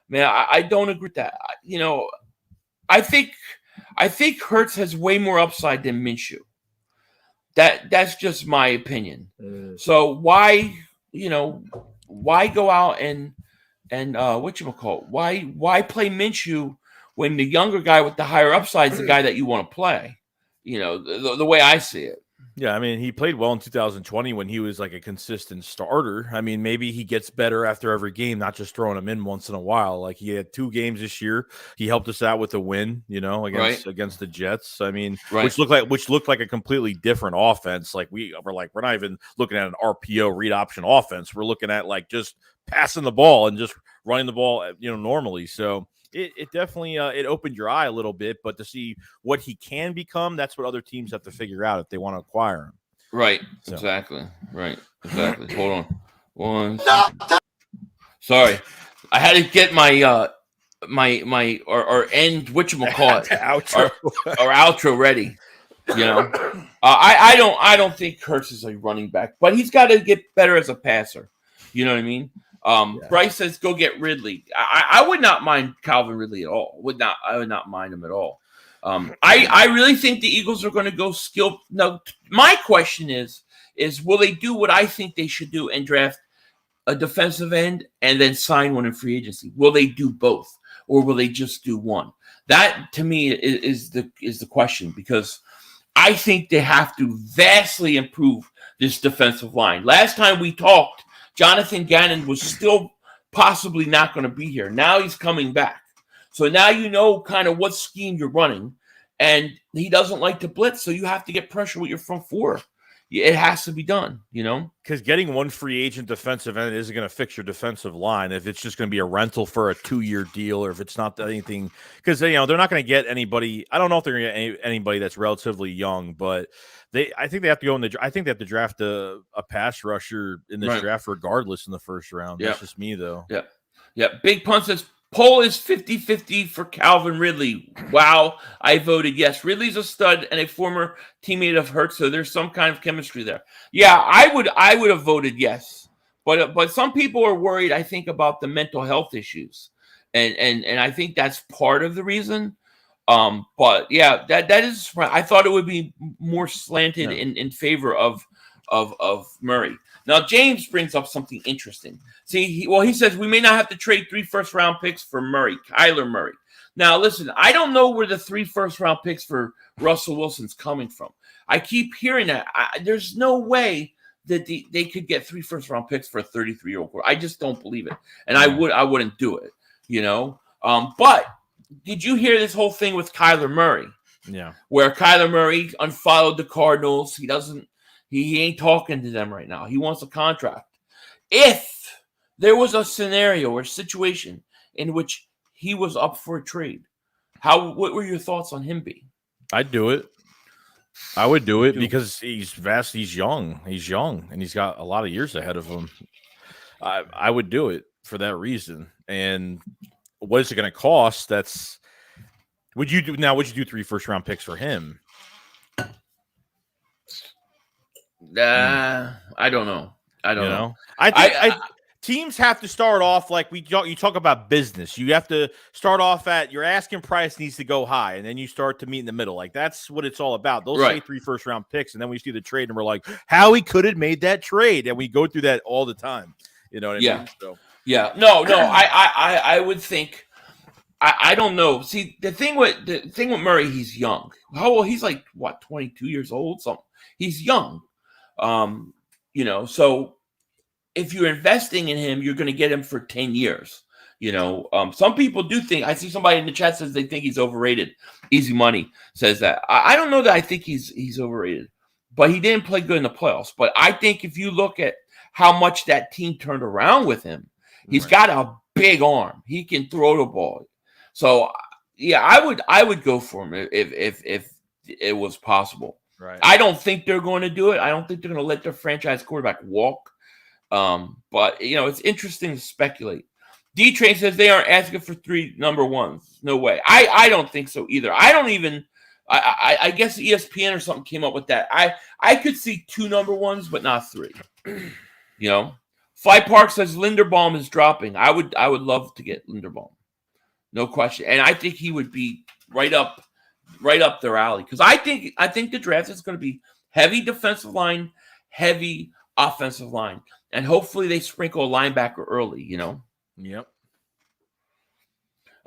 man. I don't agree with that. I think Hurts has way more upside than Minshew. That's just my opinion. So why go out and whatchamacallit? Why play Minshew when the younger guy with the higher upside is the guy that you want to play? The way I see it. Yeah, I mean, he played well in 2020 when he was like a consistent starter. I mean, maybe he gets better after every game, not just throwing him in once in a while. Like, he had 2 games this year. He helped us out with a win, against the Jets. I mean, which looked like a completely different offense. Like, we're not even looking at an RPO read option offense. We're looking at like just passing the ball and just running the ball, normally. So it definitely it opened your eye a little bit, but to see what he can become, that's what other teams have to figure out if they want to acquire him. Right. So. Exactly. Right. Exactly. Hold on. Sorry. I had to get my end whatchamacallit outro or outro ready. I don't think Hurts is a running back, but he's got to get better as a passer. You know what I mean? Bryce says, go get Ridley. I would not mind Calvin Ridley at all. I would not mind him at all. I really think the Eagles are going to go skill. Now, my question is will they do what I think they should do and draft a defensive end and then sign one in free agency? Will they do both, or will they just do one? That to me is the question, because I think they have to vastly improve this defensive line. Last time we talked, Jonathan Gannon was still possibly not going to be here. Now he's coming back. So now you know kind of what scheme you're running. And he doesn't like to blitz, so you have to get pressure with your front four. It has to be done, Because getting one free agent defensive end isn't going to fix your defensive line if it's just going to be a rental for a 2-year deal, or if it's not anything. Because they're not going to get anybody. I don't know if they're going to get anybody that's relatively young, but I think they have to go I think they have to draft a pass rusher in this draft regardless in the first round. That's just me, though. Yeah. Big Pun says poll is 50-50 for Calvin Ridley. Wow, I voted yes. Ridley's a stud and a former teammate of Hurts, so there's some kind of chemistry there. Yeah, I would have voted yes. But some people are worried, I think, about the mental health issues. And I think that's part of the reason. But yeah, that is right. I thought it would be more slanted in favor of Murray. Now, James brings up something interesting. See, he says we may not have to trade 3 first-round picks for Kyler Murray. Now, listen, I don't know where the 3 first-round picks for Russell Wilson's coming from. I keep hearing that. There's no way that they could get 3 first-round picks for a 33-year-old quarterback. I just don't believe it, and I wouldn't do it. But did you hear this whole thing with Kyler Murray? Yeah, where Kyler Murray unfollowed the Cardinals. He ain't talking to them right now. He wants a contract. If there was a scenario or situation in which he was up for a trade, what were your thoughts on him being? I'd do it. I would do it because he's vast. He's young, and he's got a lot of years ahead of him. I would do it for that reason. And what is it going to cost? Would you do 3 first-round picks for him? I don't know. I don't know. I think teams have to start off like you talk about business. You have to start off at your asking price needs to go high, and then you start to meet in the middle. Like that's what it's all about. They'll say 3 first-round picks, and then we see the trade, and we're like, how he could have made that trade, and we go through that all the time. You know what I mean? So. Yeah. No. I would think. I don't know. See, the thing with Murray, he's young. How old? He's like what, 22 years old? Something. He's young. So if you're investing in him, you're going to get him for 10 years. Some people do think. I see somebody in the chat says they think he's overrated. Easy Money says that. I don't know that I think he's overrated, but he didn't play good in the playoffs. But I think if you look at how much that team turned around with him, he's got a big arm. He can throw the ball. So yeah, I would go for him if it was possible. Right. I don't think they're going to do it. I don't think they're going to let their franchise quarterback walk. But it's interesting to speculate. D-Train says they aren't asking for 3 number ones. No way. I don't think so either. I don't even. I guess ESPN or something came up with that. I could see 2 number ones, but not 3. Fly Park says Linderbaum is dropping. I would love to get Linderbaum. No question. And I think he would be right up their alley. Because I think the draft is going to be heavy defensive line, heavy offensive line. And hopefully they sprinkle a linebacker early, Yep.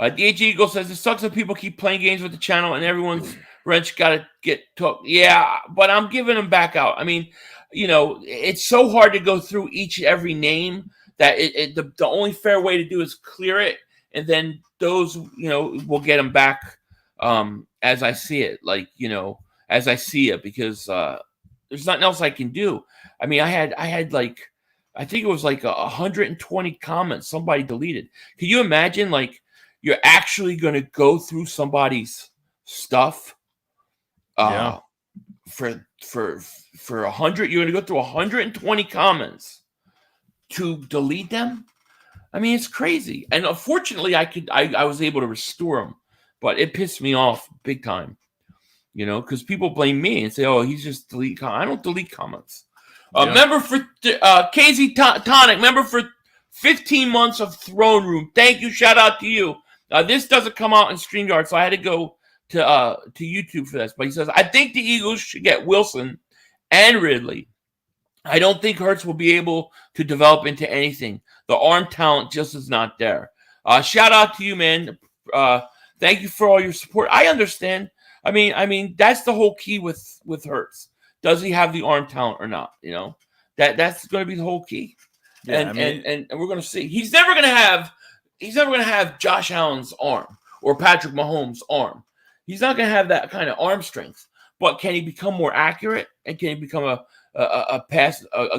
DH Eagle says it sucks that people keep playing games with the channel and everyone's wrench got to get took. Yeah, but I'm giving them back out. I mean, it's so hard to go through every name that the only fair way to do is clear it. And then those, we'll get them back as I see it, as I see it, because there's nothing else I can do. I mean, I had like, I think it was like 120 comments somebody deleted. Can you imagine, you're actually going to go through somebody's stuff for 100? You're going to go through 120 comments to delete them? I mean, it's crazy. And unfortunately, I was able to restore them, but it pissed me off big time, because people blame me and say, oh, he's just delete comments. I don't delete comments. Member for KZ Tonic, member for 15 months of Throne Room. Thank you. Shout out to you. This doesn't come out in StreamYard, so I had to go to YouTube for this. But he says, I think the Eagles should get Wilson and Ridley. I don't think Hurts will be able to develop into anything. The arm talent just is not there. Shout out to you, man. Thank you for all your support. I understand. I mean, that's the whole key with Hurts. Does he have the arm talent or not? That's going to be the whole key. Yeah, and we're going to see. He's never going to have Josh Allen's arm or Patrick Mahomes' arm. He's not going to have that kind of arm strength. But can he become more accurate, and can he become a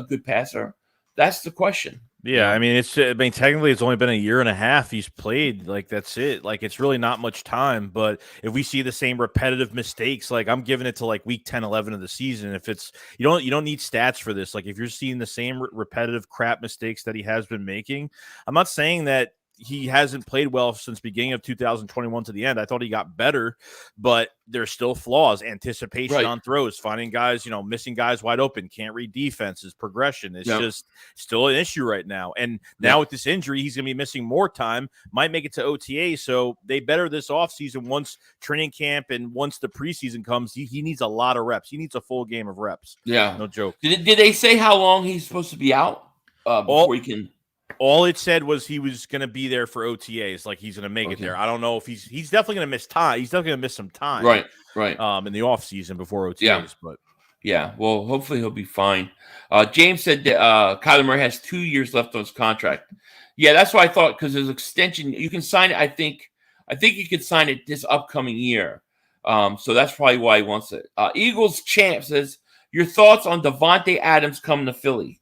good passer? That's the question. Yeah, I mean, technically it's only been a year and a half he's played. That's it. It's really not much time. But if we see the same repetitive mistakes, I'm giving it to week 10, 11 of the season. If it's you don't need stats for this. If you're seeing the same repetitive crap mistakes that he has been making, I'm not saying that he hasn't played well since beginning of 2021 to the end. I thought he got better, but there's still flaws. Anticipation on throws, finding guys, missing guys wide open, can't read defenses, progression. It's just still an issue right now. And now with this injury, he's going to be missing more time, might make it to OTA. So they better this offseason once training camp and once the preseason comes, he needs a lot of reps. He needs a full game of reps. Yeah. No joke. Did they say how long he's supposed to be out before he can? All it said was he was going to be there for OTAs. He's going to make it there. I don't know if he's definitely going to miss time. He's definitely going to miss some time. Right. In the offseason before OTAs. Yeah. But yeah. Well, hopefully he'll be fine. James said that Kyler Murray has 2 years left on his contract. Yeah, that's what I thought, because his extension, you can sign it. I think you could sign it this upcoming year. So that's probably why he wants it. Eagles Champ says, your thoughts on Devontae Adams coming to Philly?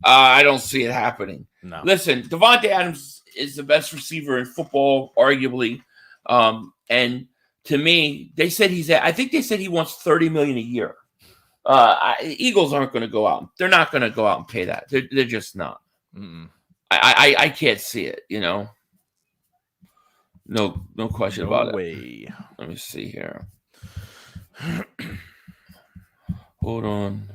I don't see it happening. No. Listen, Devontae Adams is the best receiver in football, arguably. And to me, they said I think they said he wants $30 million a year. Eagles aren't going to go out. They're not going to go out and pay that. They're just not. I can't see it. No question about it. No way. Let me see here. Hold on.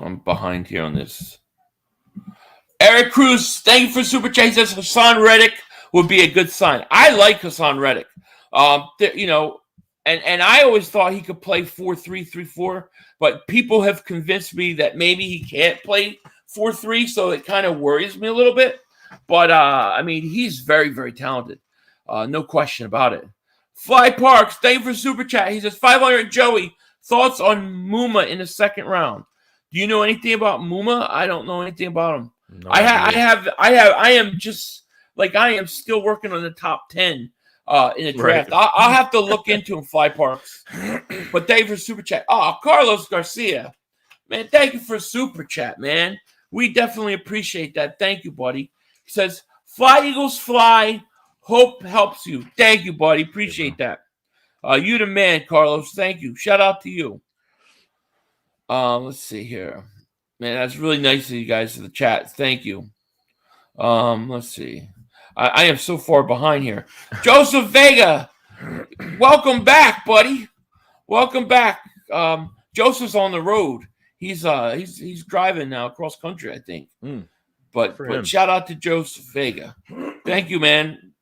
I'm behind here on this. Eric Cruz, thank you for Super Chat. He says Hassan Reddick would be a good sign. I like Hassan Reddick. And I always thought he could play 4-3-3-4, but people have convinced me that maybe he can't play 4-3, so it kind of worries me a little bit. But, he's very, very talented. No question about it. Fly Parks, thank you for Super Chat. He says, 500 Joey, thoughts on Muma in the second round? Do you know anything about Muma? I don't know anything about him. No I am still working on the top 10 in the draft. Right. I'll have to look into him, Fly Parks. But thank you for Super Chat. Oh, Carlos Garcia. Man, thank you for Super Chat, man. We definitely appreciate that. Thank you, buddy. He says, Fly Eagles Fly. Hope helps you. Thank you, buddy. Appreciate that. You the man, Carlos. Thank you. Shout out to you. Let's see here. Man, that's really nice of you guys in the chat. Thank you. Let's see. I am so far behind here. Joseph Vega, welcome back, buddy. Welcome back. Joseph's on the road. He's driving now across country, I think. But shout out to Joseph Vega. Thank you, man.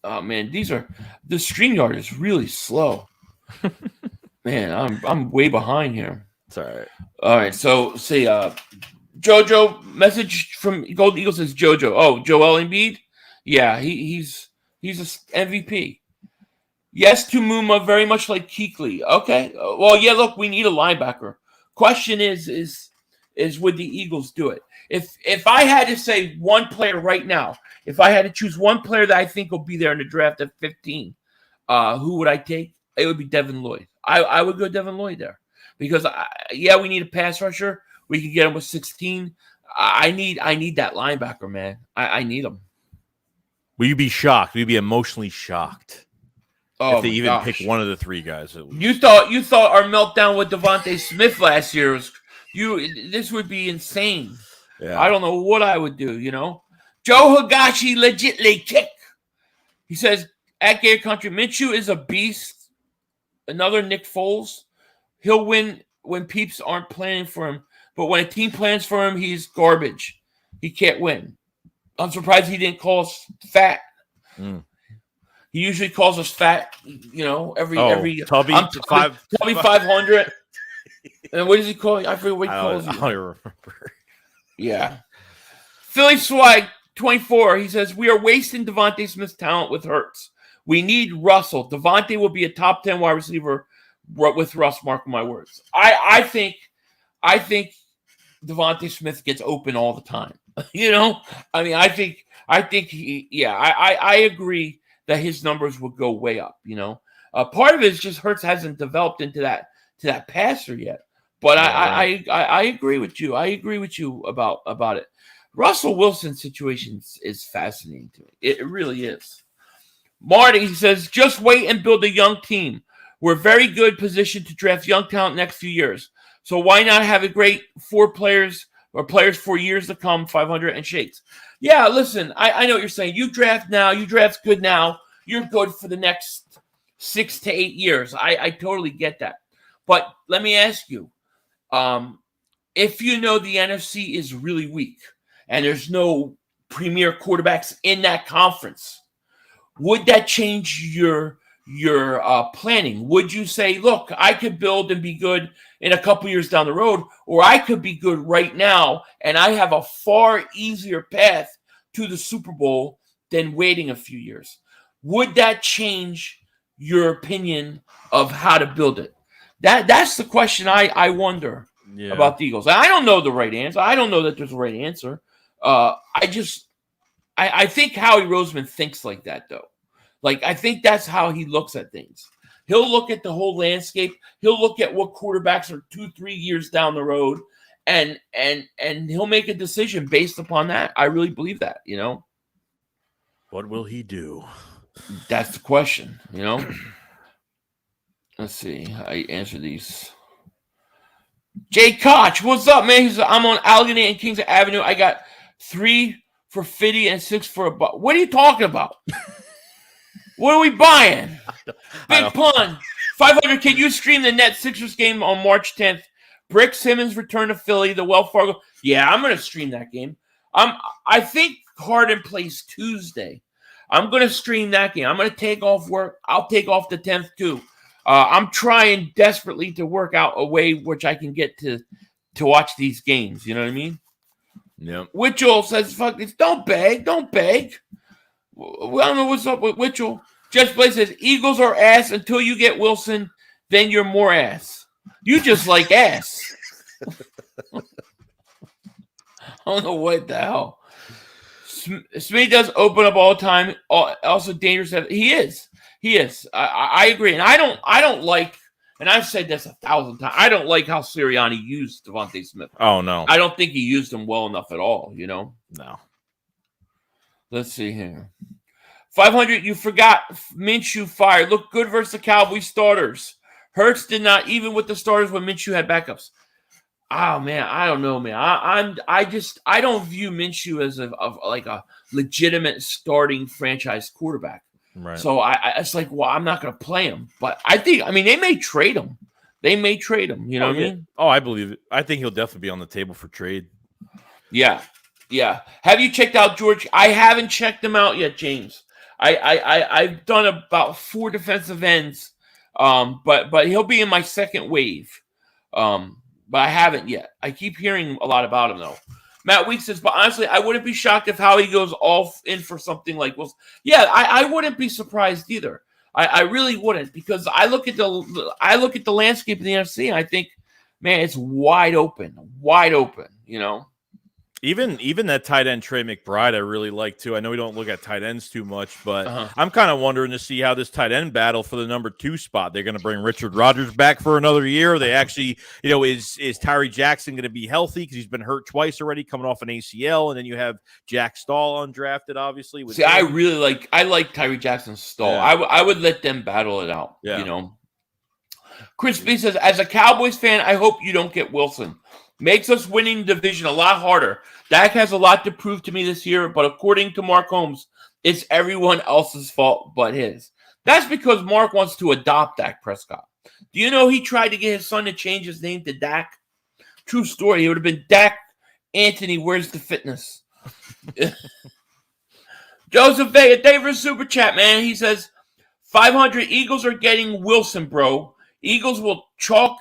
Oh man, the StreamYard is really slow. Man, I'm way behind here. It's all right. All right, so see, Jojo message from Golden Eagle says Jojo. Oh, Joel Embiid. Yeah, he's a MVP. Yes to Muma, very much like Kuechly. Okay. Well, yeah. Look, we need a linebacker. Question is would the Eagles do it? If I had to say one player right now, if I had to choose one player that I think will be there in the draft at 15, who would I take? It would be Devin Lloyd. I would go Devin Lloyd there because we need a pass rusher. We can get him with 16. I need that linebacker, man. I need him. Will you be shocked? Will you be emotionally shocked if they even pick one of the three guys? You thought our meltdown with Devontae Smith last year was this would be insane. Yeah. I don't know what I would do, Joe Higashi legitly kick. He says at Gator Country, Minshew is a beast. Another Nick Foles. He'll win when peeps aren't planning for him, but when a team plans for him, he's garbage. He can't win. I'm surprised he didn't call us fat. He usually calls us fat, every Tubby, Tubby 500. And what does he call? I forget what he calls you. I don't remember. Yeah. Philly Swag 24. He says we are wasting Devontae Smith's talent with Hurts. We need Russell. Devontae will be a top 10 wide receiver with Russ. Mark my words. I think Devontae Smith gets open all the time. I think he. I agree that his numbers would go way up. Part of it is just Hurts hasn't developed into that passer yet. But I agree with you. I agree with you about it. Russell Wilson's situation is fascinating to me. It really is. Marty, he says, just wait and build a young team. We're very good position to draft young talent next few years. So why not have a great 4 players or players for years to come, 500 and Shakes? Yeah, listen, I know what you're saying. You draft now. You draft good now. You're good for the next 6 to 8 years. I totally get that. But let me ask you, if the NFC is really weak and there's no premier quarterbacks in that conference, would that change your planning? Would you say, look, I could build and be good in a couple years down the road, or I could be good right now and I have a far easier path to the Super Bowl than waiting a few years? Would that change your opinion of how to build it? That's the question I wonder about the Eagles. I don't know the right answer. I don't know that there's a right answer. I think Howie Roseman thinks like that, though. Like, I think that's how he looks at things. He'll look at the whole landscape. He'll look at what quarterbacks are 2-3 years down the road, and he'll make a decision based upon that. I really believe that, What will he do? That's the question, you know? Let's see. I answer these. Jay Koch, what's up, man? He says, I'm on Allegheny and Kings Avenue. I got 3 for 50 and 6 for $1. What are you talking about? What are we buying? Big pun. 500. Can you stream the Nets Sixers game on March 10th? Brick Simmons return to Philly. The Wells Fargo. Yeah, I'm going to stream that game. I think Harden plays Tuesday. I'm going to stream that game. I'm going to take off work. I'll take off the 10th too. I'm trying desperately to work out a way which I can get to watch these games. You know what I mean? Yep. Witchell says, "Fuck this! Don't beg, don't beg." Well, I don't know what's up with Witchell. Judge Blake says, "Eagles are ass until you get Wilson. Then you're more ass. You just like ass." I don't know what the hell. Smee does open up all the time. Also dangerous. He is. I agree, and I don't like. And I've said this 1,000 times. I don't like how Sirianni used Devontae Smith. Oh no, I don't think he used him well enough at all. You know. No. Let's see here. 500. You forgot Minshew fired. Looked good versus the Cowboys starters. Hurts did not, even with the starters when Minshew had backups. Oh man, I don't know, man. I don't view Minshew as a legitimate starting franchise quarterback. Right. So it's like, well, I'm not going to play him. But they may trade him. You know what I mean? Oh, I believe it. I think he'll definitely be on the table for trade. Yeah. Have you checked out George? I haven't checked him out yet, James. I've done about 4 defensive ends, but he'll be in my second wave. But I haven't yet. I keep hearing a lot about him though. Matt Weeks says, but honestly, I wouldn't be shocked if Howie goes all in for something like Wilson. Yeah, I wouldn't be surprised either. I really wouldn't, because I look at the landscape of the NFC and I think, man, it's wide open, you know. Even that tight end Trey McBride, I really like too. I know we don't look at tight ends too much, but I'm kind of wondering to see how this tight end battle for the number 2 spot. They're going to bring Richard Rodgers back for another year. They actually, is Tyree Jackson going to be healthy because he's been hurt twice already, coming off an ACL, and then you have Jack Stahl undrafted, obviously. See, I like Tyree Jackson's Stahl. Yeah. I would let them battle it out. Yeah. You know. Chris B says, as a Cowboys fan, I hope you don't get Wilson. Makes us winning the division a lot harder. Dak has a lot to prove to me this year, but according to Mark Holmes, it's everyone else's fault but his. That's because Mark wants to adopt Dak Prescott. Do you know he tried to get his son to change his name to Dak? True story. He would have been Dak Anthony. Where's the fitness? Joseph Vega, David Super Chat, man. He says, 500 Eagles are getting Wilson, bro. Eagles will chalk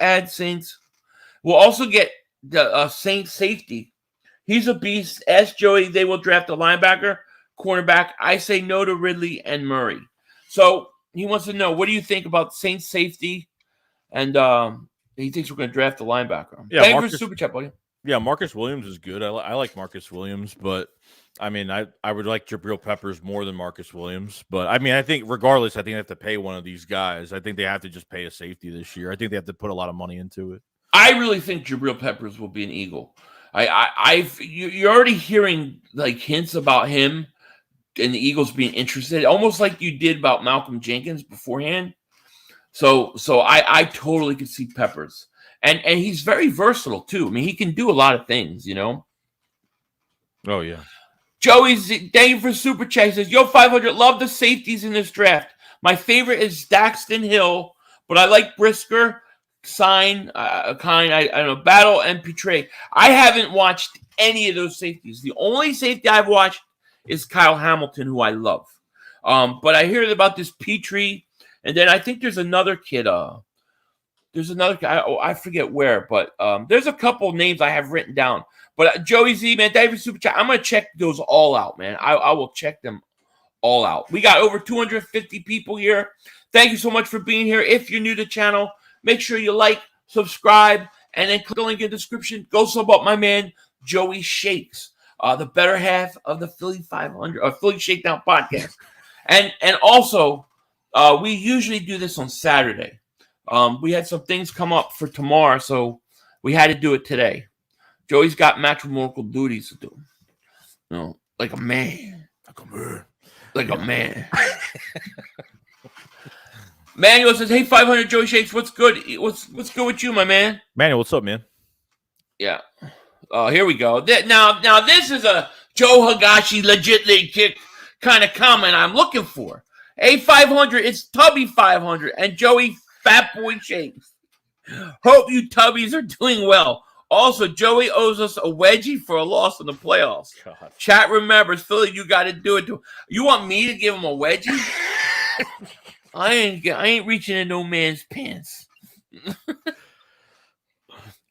ad Saints. We'll also get the Saints safety. He's a beast. Ask Joey. They will draft a linebacker, cornerback. I say no to Ridley and Murray. So he wants to know, what do you think about Saints safety? And he thinks we're going to draft a linebacker. Yeah, thank you for super chat, buddy. Yeah, Marcus Williams is good. I like Marcus Williams, but I mean, I would like Jabril Peppers more than Marcus Williams. But I mean, I think regardless, I think they have to pay one of these guys. I think they have to just pay a safety this year. I think they have to put a lot of money into it. I really think Jabril Peppers will be an Eagle. You're already hearing like hints about him and the Eagles being interested, almost like you did about Malcolm Jenkins beforehand. So I totally could see Peppers, and he's very versatile too. I mean, he can do a lot of things, you know. Oh yeah. Joey's thank you for super chat. He says, "Yo, 500, love the safeties in this draft. My favorite is Daxton Hill, but I like Brisker." I don't know, Battle and Petre. I haven't watched any of those safeties. The only safety I've watched is Kyle Hamilton, who I love. But I hear about this Petrie, and then I think there's another kid. There's another guy. I forget where, but there's a couple names I have written down. But Joey Z, man, David Super Chat. I'm gonna check those all out, man. I will check them all out. We got over 250 people here. Thank you so much for being here. If you're new to the channel, make sure you like, subscribe, and then click the link in the description. Go sub up my man, Joey Shakes, the better half of the Philly 500 or Philly Shakedown podcast. And also, we usually do this on Saturday. We had some things come up for tomorrow, so we had to do it today. Joey's got matrimonial duties to do. You know, like a man. Like a man. Manuel says, "Hey, 500 Joey Shakes, what's good? What's good with you, my man?" Manuel, what's up, man? Yeah. Oh, here we go. Now this is a Joe Higashi legit league kick kind of comment I'm looking for. Hey, 500, it's Tubby 500 and Joey Fat Boy Shakes. Hope you Tubbies are doing well. Also, Joey owes us a wedgie for a loss in the playoffs. God. Chat remembers, Philly, you got to do it. You want me to give him a wedgie? I ain't reaching in no man's pants.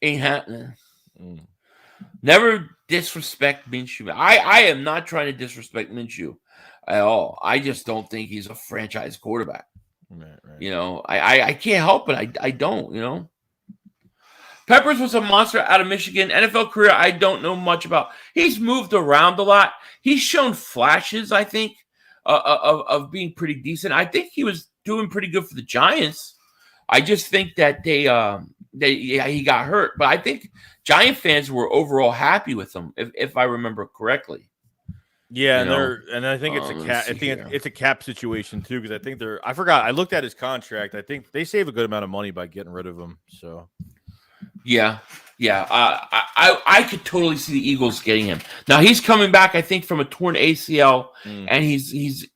Ain't happening. Never disrespect Minshew. I am not trying to disrespect Minshew at all. I just don't think he's a franchise quarterback. Right. You know, I can't help it. I don't, you know. Peppers was a monster out of Michigan. NFL career, I don't know much about. He's moved around a lot. He's shown flashes, I think, of being pretty decent. I think he was doing pretty good for the Giants. I just think that he got hurt. But I think Giant fans were overall happy with him, if I remember correctly. Yeah, and I think it's a cap. I think it's a cap situation too, because I think I forgot. I looked at his contract. I think they save a good amount of money by getting rid of him. So, yeah. I could totally see the Eagles getting him. Now he's coming back, I think, from a torn ACL, and he's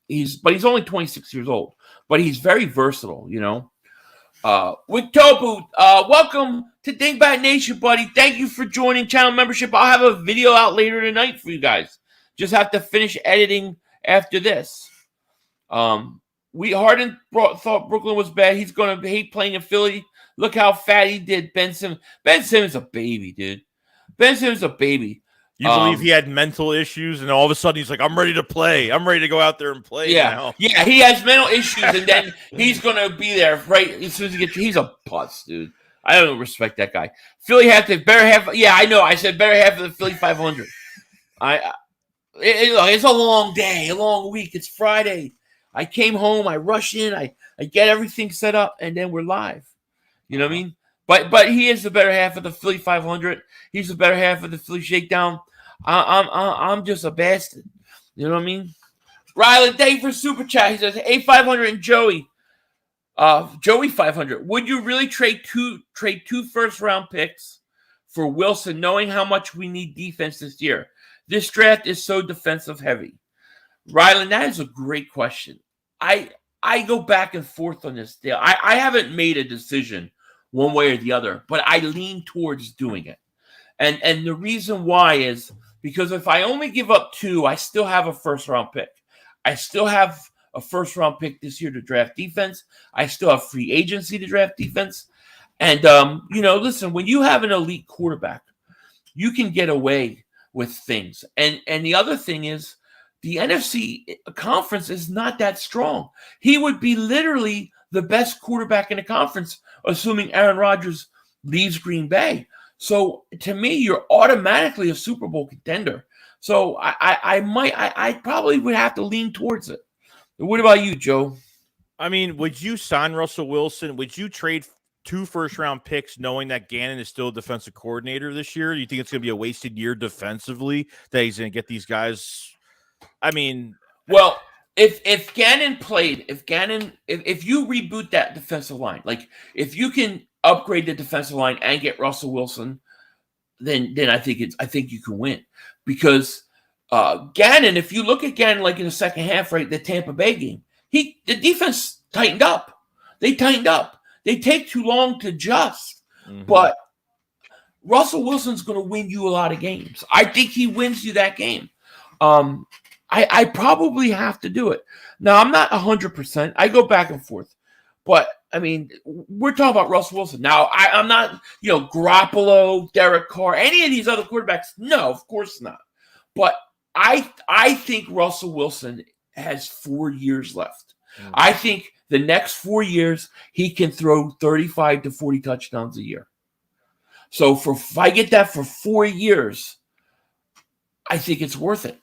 only 26 years old. But he's very versatile, you know. With Topu, welcome to Dingbat Nation, buddy. Thank you for joining channel membership. I'll have a video out later tonight for you guys. Just have to finish editing after this. Harden thought Brooklyn was bad. He's going to hate playing in Philly. Look how fat he did. Ben Simmons is a baby, dude. Ben Simmons is a baby. You believe he had mental issues, and all of a sudden he's like, I'm ready to play. I'm ready to go out there and play now. Yeah, he has mental issues, and then he's going to be there right as soon as he gets – he's a putz, dude. I don't respect that guy. Philly have to – better half – yeah, I know. I said better half of the Philly 500. It's a long day, a long week. It's Friday. I came home. I rush in. I get everything set up, and then we're live. You know what I mean? But he is the better half of the Philly 500. He's the better half of the Philly Shakedown. I'm just a bastard. You know what I mean? Rylan, thank you for super chat. He says, "Hey, 500 and Joey, Joey 500. Would you really trade two first round picks for Wilson, knowing how much we need defense this year? This draft is so defensive heavy." Rylan, that is a great question. I go back and forth on this deal. I haven't made a decision one way or the other, but I lean towards doing it. And the reason why is because if I only give up two, I still have a first-round pick. I still have a first-round pick this year to draft defense. I still have free agency to draft defense. And, listen, when you have an elite quarterback, you can get away with things. And the other thing is the NFC conference is not that strong. He would be literally the best quarterback in the conference, assuming Aaron Rodgers leaves Green Bay. So to me, you're automatically a Super Bowl contender. So I probably would have to lean towards it. What about you, Joe? I mean, would you sign Russell Wilson? Would you trade 2 first-round picks knowing that Gannon is still a defensive coordinator this year? Do you think it's going to be a wasted year defensively that he's going to get these guys? I mean, well, if Gannon played, if you reboot that defensive line, like if you can upgrade the defensive line and get Russell Wilson, then I think you can win. Because Gannon, if you look at Gannon like in the second half, right, the Tampa Bay game, the defense tightened up. They tightened up. They take too long to adjust. Mm-hmm. But Russell Wilson's going to win you a lot of games. I think he wins you that game. I probably have to do it. Now, I'm not 100%. I go back and forth. But, I mean, we're talking about Russell Wilson. Now, I'm not, Garoppolo, Derek Carr, any of these other quarterbacks. No, of course not. But I think Russell Wilson has 4 years left. Mm-hmm. I think the next 4 years, he can throw 35 to 40 touchdowns a year. So if I get that for 4 years, I think it's worth it.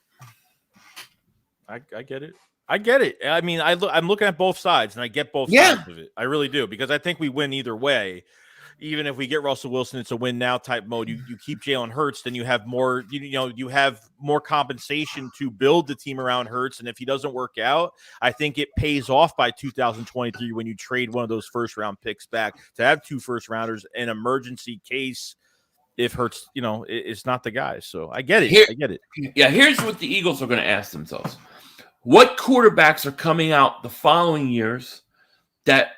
I get it. I get it. I mean, I'm looking at both sides, and I get both sides of it. I really do, because I think we win either way. even if we get Russell Wilson, it's a win now type mode. You keep Jalen Hurts, then you have more, you have more compensation to build the team around Hurts. And if he doesn't work out, I think it pays off by 2023 when you trade one of those first round picks back to have 2 first rounders in emergency case if Hurts, it's not the guy. So I get it. I get it. Yeah, here's what the Eagles are going to ask themselves. What quarterbacks are coming out the following years that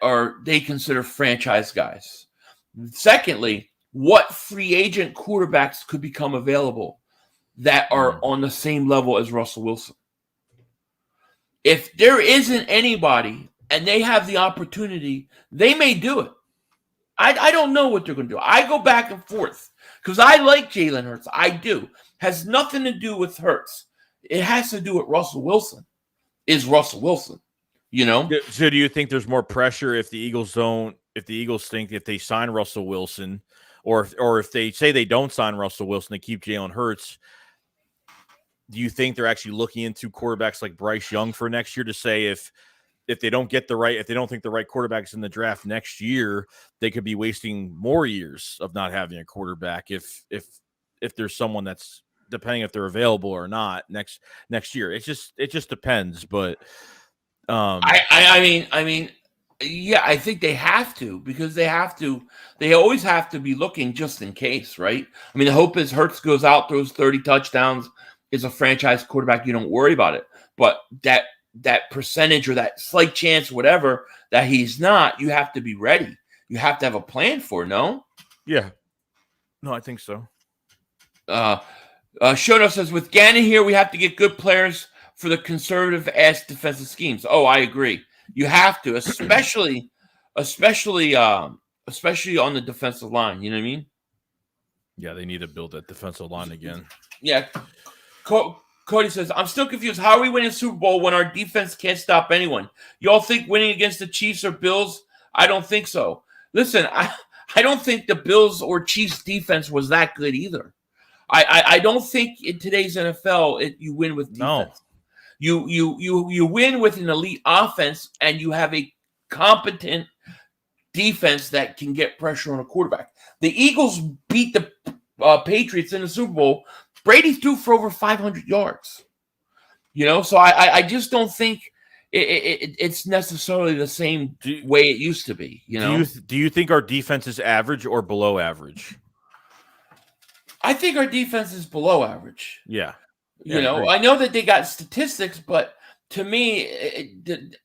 they consider franchise guys? Secondly, what free agent quarterbacks could become available that are on the same level as Russell Wilson? If there isn't anybody and they have the opportunity, they may do it. I don't know what they're going to do. I go back and forth because I like Jalen Hurts. I do. Has nothing to do with Hurts. It has to do with Russell Wilson. Is Russell Wilson, So do you think there's more pressure if the Eagles think if they sign Russell Wilson or if they say they don't sign Russell Wilson, they keep Jalen Hurts? Do you think they're actually looking into quarterbacks like Bryce Young for next year to say if they don't think the right quarterback's in the draft next year, they could be wasting more years of not having a quarterback if there's someone that's depending if they're available or not next year. It just depends, but I mean, yeah, I think they have to because they always have to be looking just in case, right? I mean, the hope is Hurts goes out, throws 30 touchdowns, is a franchise quarterback. You don't worry about it, but that percentage or that slight chance, whatever, that he's not, you have to be ready. You have to have a plan for, no? Yeah. No, I think so. Shono says, with Gannon here, we have to get good players for the conservative-ass defensive schemes. Oh, I agree. You have to, especially on the defensive line. You know what I mean? Yeah, they need to build that defensive line again. Yeah. Cody says, I'm still confused. How are we winning Super Bowl when our defense can't stop anyone? You all think winning against the Chiefs or Bills? I don't think so. Listen, I don't think the Bills or Chiefs defense was that good either. I don't think in today's NFL you win with defense. No. You win with an elite offense and you have a competent defense that can get pressure on a quarterback. The Eagles beat the Patriots in the Super Bowl. Brady threw for over 500 yards. So I just don't think it's necessarily the same way it used to be. Do you think our defense is average or below average? I think our defense is below average. Yeah. I know that they got statistics, but to me,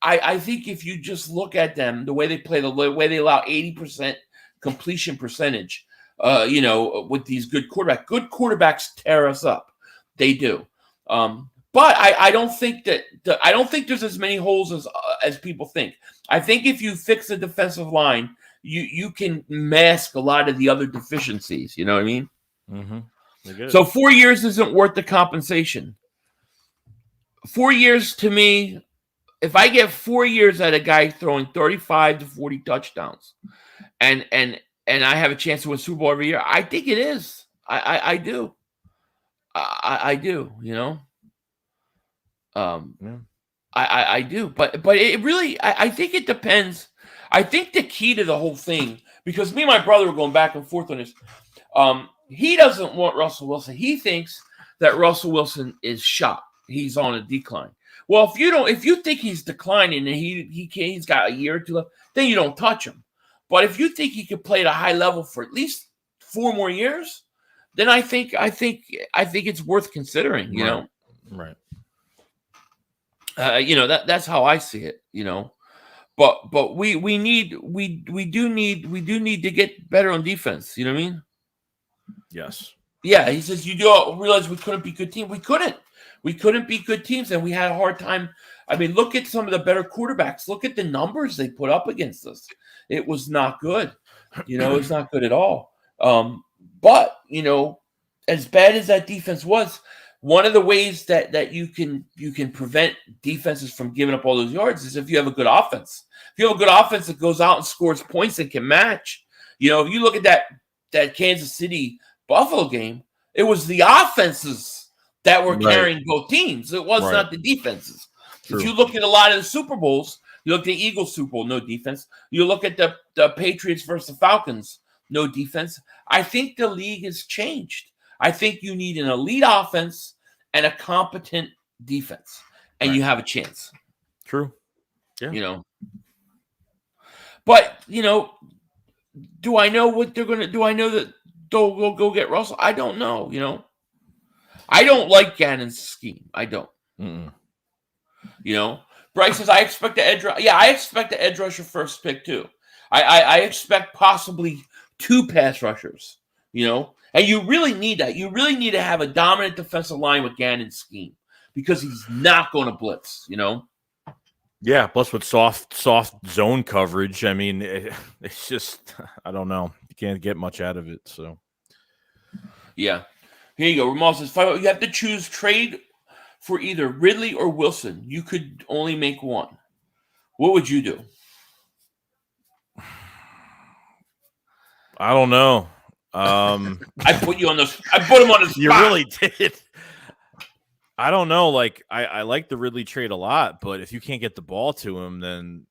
I think if you just look at them, the way they play, the way they allow 80% completion percentage, with these good quarterbacks tear us up. They do. But I don't think there's as many holes as people think. I think if you fix the defensive line, you can mask a lot of the other deficiencies. You know what I mean? Mm-hmm. So 4 years isn't worth the compensation. 4 years to me, if I get 4 years at a guy throwing 35 to 40 touchdowns, and I have a chance to win Super Bowl every year, I think it is. I do. I do. I do. But it really, I think it depends. I think the key to the whole thing, because me and my brother were going back and forth on this. He doesn't want Russell Wilson. He thinks that Russell Wilson is shot. He's on a decline. Well, if you think he's declining and he's got a year or two left, then you don't touch him. But if you think he could play at a high level for at least 4 more years, then I think it's worth considering. Right. That's how I see it. But we do need to get better on defense. You know what I mean? Yes. Yeah, he says you do realize we couldn't be good teams. We couldn't be good teams, and we had a hard time. I mean, look at some of the better quarterbacks. Look at the numbers they put up against us. It was not good. It's not good at all. But as bad as that defense was, one of the ways that you can prevent defenses from giving up all those yards is if you have a good offense. If you have a good offense that goes out and scores points and can match, if you look at that Kansas City Buffalo game, it was the offenses that were carrying both teams. It was not the defenses. True. If you look at a lot of the Super Bowls, you look at the Eagles Super Bowl, no defense. You look at the Patriots versus the Falcons, no defense. I think the league has changed. I think you need an elite offense and a competent defense, and you have a chance. True. Yeah. You know. But, do I know what they're going to do? I know that they'll go get Russell. I don't know, I don't like Gannon's scheme. I don't. Mm-mm. Bryce says, I expect the edge rusher. Yeah, I expect the edge rusher first pick too. I expect possibly 2 pass rushers, and you really need that. You really need to have a dominant defensive line with Gannon's scheme because he's not going to blitz, Yeah, plus with soft zone coverage, I mean, it's just, I don't know. You can't get much out of it, so. Yeah. Here you go. Ramal says, you have to choose trade for either Ridley or Wilson. You could only make one. What would you do? I don't know. I put him on the spot. You really did. I don't know. Like, I like the Ridley trade a lot, but if you can't get the ball to him, then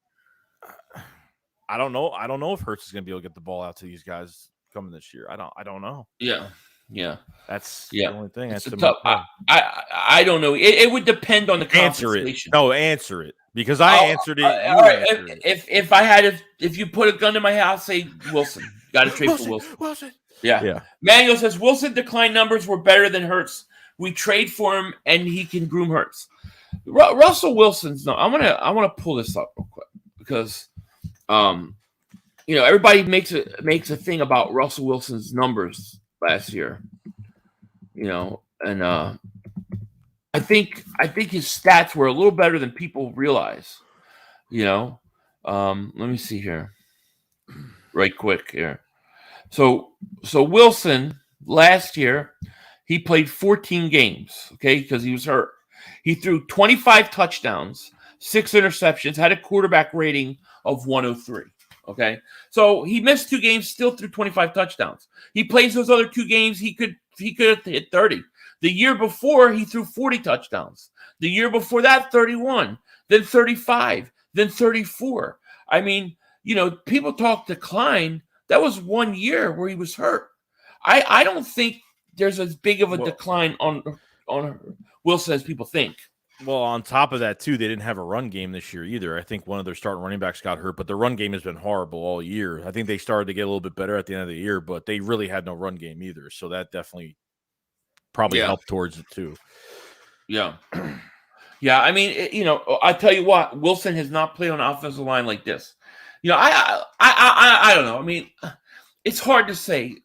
I don't know. I don't know if Hurts is going to be able to get the ball out to these guys coming this year. I don't know. Yeah. That's the only thing. That's tough. I don't know. It would depend on the compensation. Answer it because I answered it. All right. If you put a gun to my head, I'll say Wilson. Got to trade for Wilson. Yeah. Manuel says Wilson decline numbers were better than Hurts. We trade for him, and he can groom Hurts. Russell Wilson's no. I want to pull this up real quick because, everybody makes a thing about Russell Wilson's numbers last year, and I think his stats were a little better than people realize. Let me see here, right quick here. So Wilson last year. He played 14 games, okay, because he was hurt. He threw 25 touchdowns, 6 interceptions, had a quarterback rating of 103, okay? So he missed 2 games, still threw 25 touchdowns. He plays those other 2 games, he could have hit 30. The year before, he threw 40 touchdowns. The year before that, 31, then 35, then 34. I mean, people talk decline. That was 1 year where he was hurt. I don't think there's as big of a decline on Wilson as people think. Well, on top of that, too, they didn't have a run game this year either. I think one of their starting running backs got hurt, but the run game has been horrible all year. I think they started to get a little bit better at the end of the year, but they really had no run game either. So that definitely probably helped towards it, too. Yeah. Yeah, I mean, I tell you what, Wilson has not played on an offensive line like this. I don't know. I mean, it's hard to say,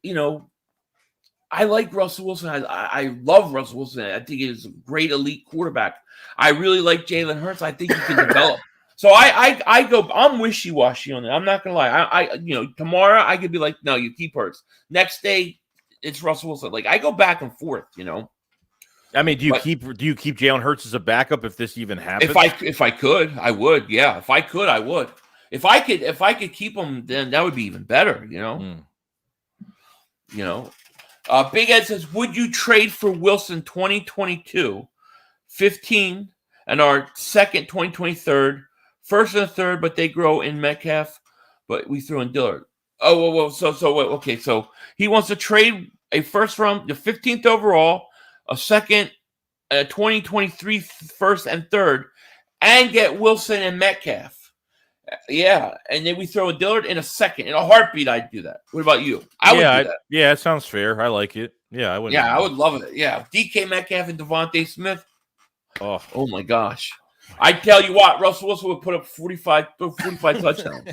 I like Russell Wilson. I love Russell Wilson. I think he's a great elite quarterback. I really like Jalen Hurts. I think he can develop. So I'm wishy-washy on it. I'm not gonna lie. Tomorrow I could be like, no, you keep Hurts. Next day, it's Russell Wilson. Like I go back and forth, I mean, do you keep Jalen Hurts as a backup if this even happens? If I could, I would. Yeah, if I could, I would. If I could keep him, then that would be even better. Big Ed says, would you trade for Wilson 2022, 15, and our second 2023, first and a third, but they grow in Metcalf, but we threw in Dillard. Oh, well, okay. So he wants to trade a first round, the 15th overall, a second, a 2023 first and third, and get Wilson and Metcalf. Yeah, and then we throw a Dillard in a second. In a heartbeat, I'd do that. What about you? I would do that. Yeah, it sounds fair. I like it. Yeah, I would. Yeah, I would love it. Yeah, DK Metcalf and Devontae Smith. Oh my gosh. I tell you what, Russell Wilson would put up 45 touchdowns.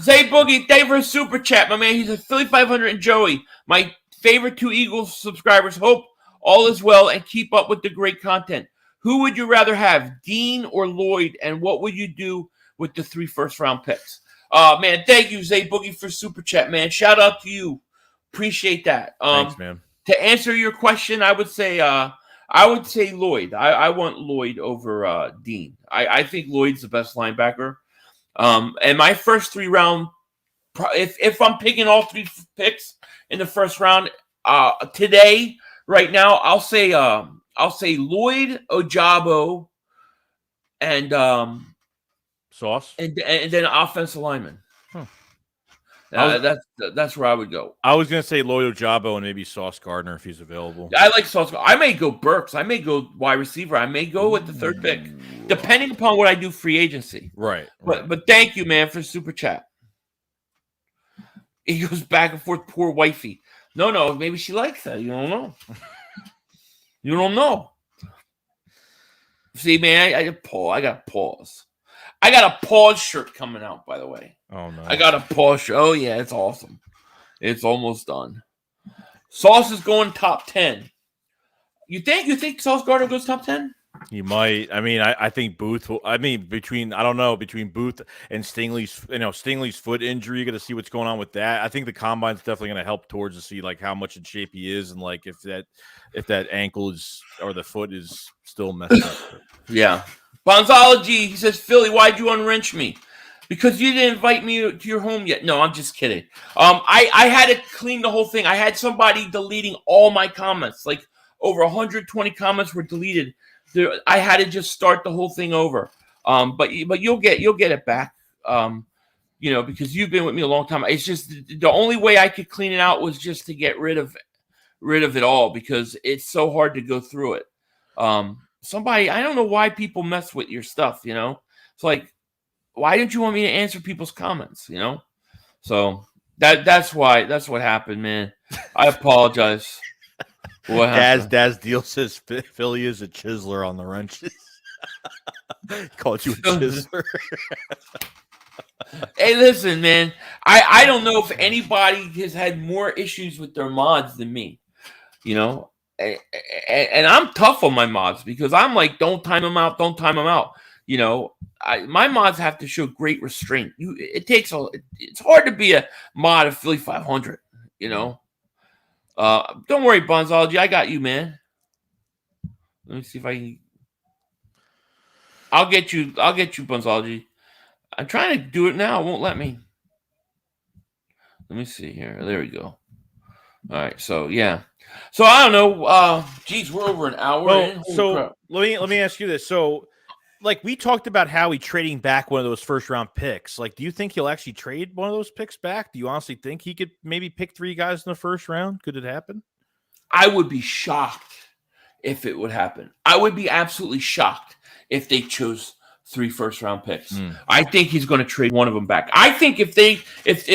Zay Boogie, thank you for a super chat, my man. He's a Philly 500 and Joey. My favorite 2 Eagles subscribers. Hope all is well and keep up with the great content. Who would you rather have, Dean or Lloyd, and what would you do with the 3 first-round picks? Man, thank you, Zay Boogie, for super chat, man. Shout out to you. Appreciate that. Thanks, man. To answer your question, I would say Lloyd. I want Lloyd over Dean. I think Lloyd's the best linebacker. And my first 3-round, if I'm picking all 3 picks in the first round today, right now, I'll say Lloyd, Ojabo, and Sauce, and then offensive lineman. That's where I would go. I was gonna say Loyal Jabo and maybe Sauce Gardner if he's available. I like Sauce. I may go Burks. I may go wide receiver. I may go with the third pick, depending upon what I do free agency. Right. But thank you, man, for super chat. He goes back and forth. Poor wifey. No, maybe she likes that. You don't know. You don't know. See, man, I got pause. I got a pause shirt coming out, by the way. Oh no. I got a pause shirt. Oh yeah, it's awesome. It's almost done. Sauce is going top 10. You think Sauce Gardner goes top 10? He might. I mean, I think Booth will. I mean, between Booth and Stingley's foot injury, you got to see what's going on with that. I think the combine's definitely going to help towards to see like how much in shape he is and like if that ankle is or the foot is still messed up. Yeah. Bonzology, he says, Philly, why'd you unwrench me? Because you didn't invite me to your home yet. No, I'm just kidding. I had to clean the whole thing. I had somebody deleting all my comments. Like over 120 comments were deleted. I had to just start the whole thing over. But you'll get it back. Because you've been with me a long time. It's just the only way I could clean it out was just to get rid of it all because it's so hard to go through it. I don't know why people mess with your stuff, It's like, why didn't you want me to answer people's comments, So that's what happened, man. I apologize. Daz Deal says Philly is a chiseler on the wrenches. Called you a chiseler. Hey, listen, man. I don't know if anybody has had more issues with their mods than me, And I'm tough on my mods because I'm like, don't time them out. My mods have to show great restraint. It's hard to be a mod of Philly 500, Don't worry, Bonzology. I got you, man. Let me see if I can. I'll get you, Bonzology. I'm trying to do it now. It won't let me. Let me see here. There we go. All right. So, yeah. So, I don't know. Geez, we're over an hour in. So, let me ask you this. So, like, we talked about Howie trading back one of those first-round picks. Like, do you think he'll actually trade one of those picks back? Do you honestly think he could maybe pick 3 guys in the first round? Could it happen? I would be shocked if it would happen. I would be absolutely shocked if they chose 3 first-round picks. I think he's going to trade one of them back. I think if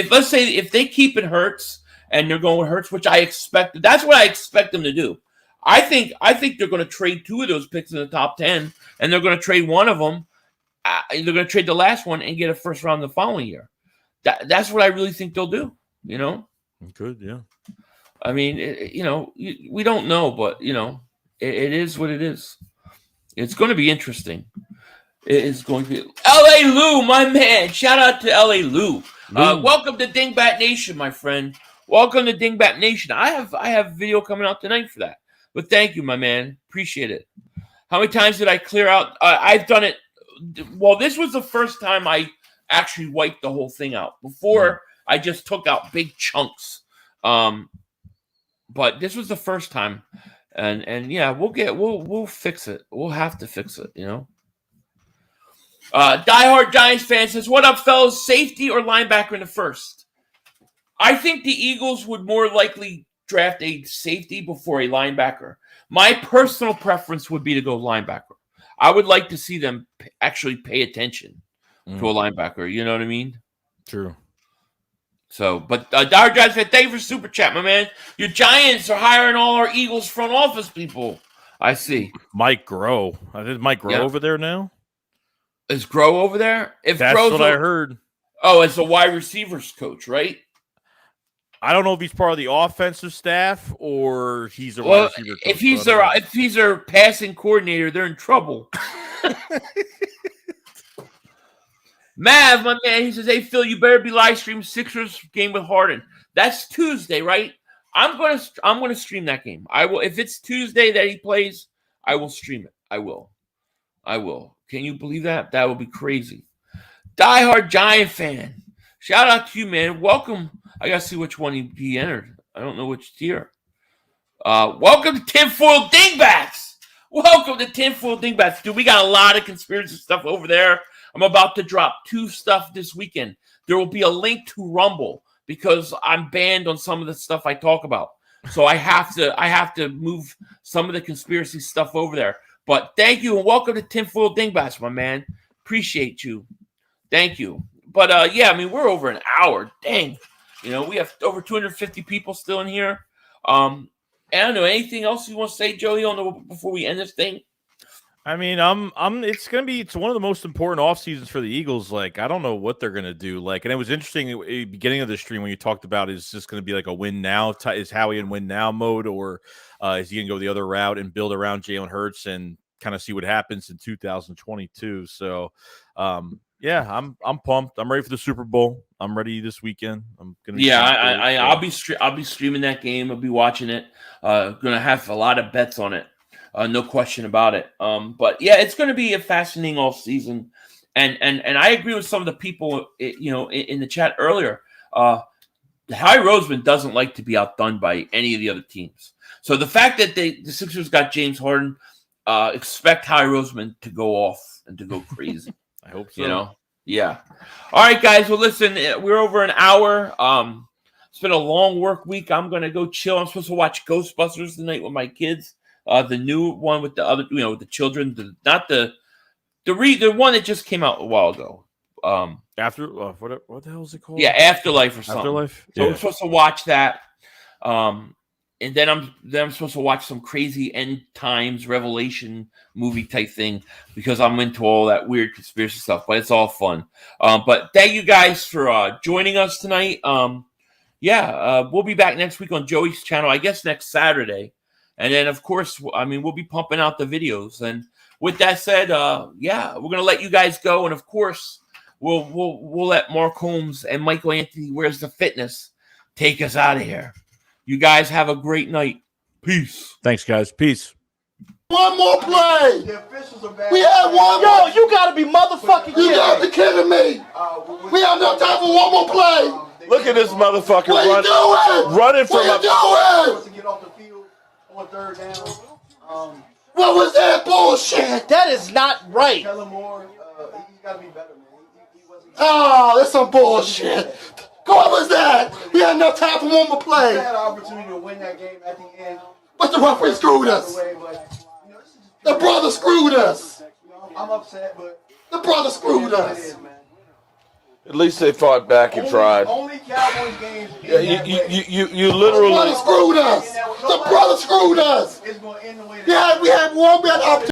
let's say if they keep it Hurts and they're going with Hurts, which I expect, that's what I expect them to do. I think they're going to trade 2 of those picks in the top 10, and they're going to trade one of them. They're going to trade the last one and get a first round the following year. That's what I really think they'll do. Good, yeah. I mean, we don't know, but it is what it is. It's going to be interesting. It is going to be L.A. Lou, my man. Shout out to L.A. Lou. Welcome to Dingbat Nation, my friend. Welcome to Dingbat Nation. I have video coming out tonight for that. But thank you, my man. Appreciate it. How many times did I clear out? I've done it. Well, this was the first time I actually wiped the whole thing out. Before, I just took out big chunks. But this was the first time. And yeah, we'll fix it. We'll have to fix it, Diehard Giants fan says, what up, fellas? Safety or linebacker in the first? I think the Eagles would more likely draft a safety before a linebacker. My personal preference would be to go linebacker. I would like to see them actually pay attention to a linebacker. You know what I mean? True. So, but Diehard Giants fan, thank you for super chat, my man. Your Giants are hiring all our Eagles front office people. I see. Mike Groh. Is Mike Groh over there now? Is Groh over there? If that's Groh's what I heard. Oh, as a wide receivers coach, right? I don't know if he's part of the offensive staff or he's a wide receiver coach. If he's their passing coordinator, they're in trouble. Mav, my man, he says, "Hey Phil, you better be live streaming Sixers game with Harden. That's Tuesday, right? I'm gonna stream that game. I will. If it's Tuesday that he plays, I will stream it. I will. Can you believe that? That would be crazy. Diehard Giant fan. Shout out to you, man. Welcome. I gotta see which one he entered. I don't know which tier. Welcome to Tinfoil Dingbats. Welcome to Tinfoil Dingbats, dude. We got a lot of conspiracy stuff over there. I'm about to drop 2 stuff this weekend. There will be a link to Rumble. because I'm banned on some of the stuff I talk about. So I have to move some of the conspiracy stuff over there. But thank you and welcome to Tinfoil Dingbats, my man. Appreciate you. Thank you. But yeah, I mean, we're over an hour. Dang. You know, we have over 250 people still in here. I don't know, anything else you want to say, Joey, before we end this thing? I mean, it's one of the most important off seasons for the Eagles. Like, I don't know what they're gonna do. Like, and it was interesting at the beginning of the stream when you talked about is this gonna be like a win now? Is Howie in win now mode, or is he gonna go the other route and build around Jalen Hurts and kind of see what happens in 2022? So, yeah, I'm pumped. I'm ready for the Super Bowl. I'm ready this weekend. I'm gonna. Yeah, I'll be streaming that game. I'll be watching it. Gonna have a lot of bets on it. No question about it. But yeah, it's going to be a fascinating off season, and I agree with some of the people, in the chat earlier. Howie Roseman doesn't like to be outdone by any of the other teams. So the fact that the Sixers got James Harden, expect Howie Roseman to go off and to go crazy. I hope so. Yeah. All right, guys. Well, listen, we're over an hour. It's been a long work week. I'm going to go chill. I'm supposed to watch Ghostbusters tonight with my kids. The new one with the other, with the children, not the one that just came out a while ago. After what the hell is it called? Yeah, Afterlife or something. Afterlife. So I'm supposed to watch that, and then I'm supposed to watch some crazy end times revelation movie type thing because I'm into all that weird conspiracy stuff. But it's all fun. But thank you guys for joining us tonight. We'll be back next week on Joey's channel. I guess next Saturday. And then, of course, I mean, we'll be pumping out the videos. And with that said, we're going to let you guys go. And, of course, we'll let Mark Holmes and Michael Anthony, Where's the Fitness, take us out of here. You guys have a great night. Peace. Thanks, guys. Peace. One more play. We had one more. You gotta be motherfucking You kidding got me. to kidding me. We have no time for one more play. Look at this motherfucker What are you doing? running from What a are you doing? Get off the field on third down. What was that bullshit? That is not right. Kellen Moore, he's got to be better, man. He wasn't. Oh, that's some bullshit. What was that? We had no time for one more They play. had an opportunity to win that game at the end. But the referee screwed us. Away, but, this is just The brother screwed us. I'm upset, but The brother screwed it is what it us. is, man. At least they fought back and tried. Only Cowboys games. Yeah, you The literally. brother screwed us. The brother screwed us. It's going to end the way. We had an opportunity.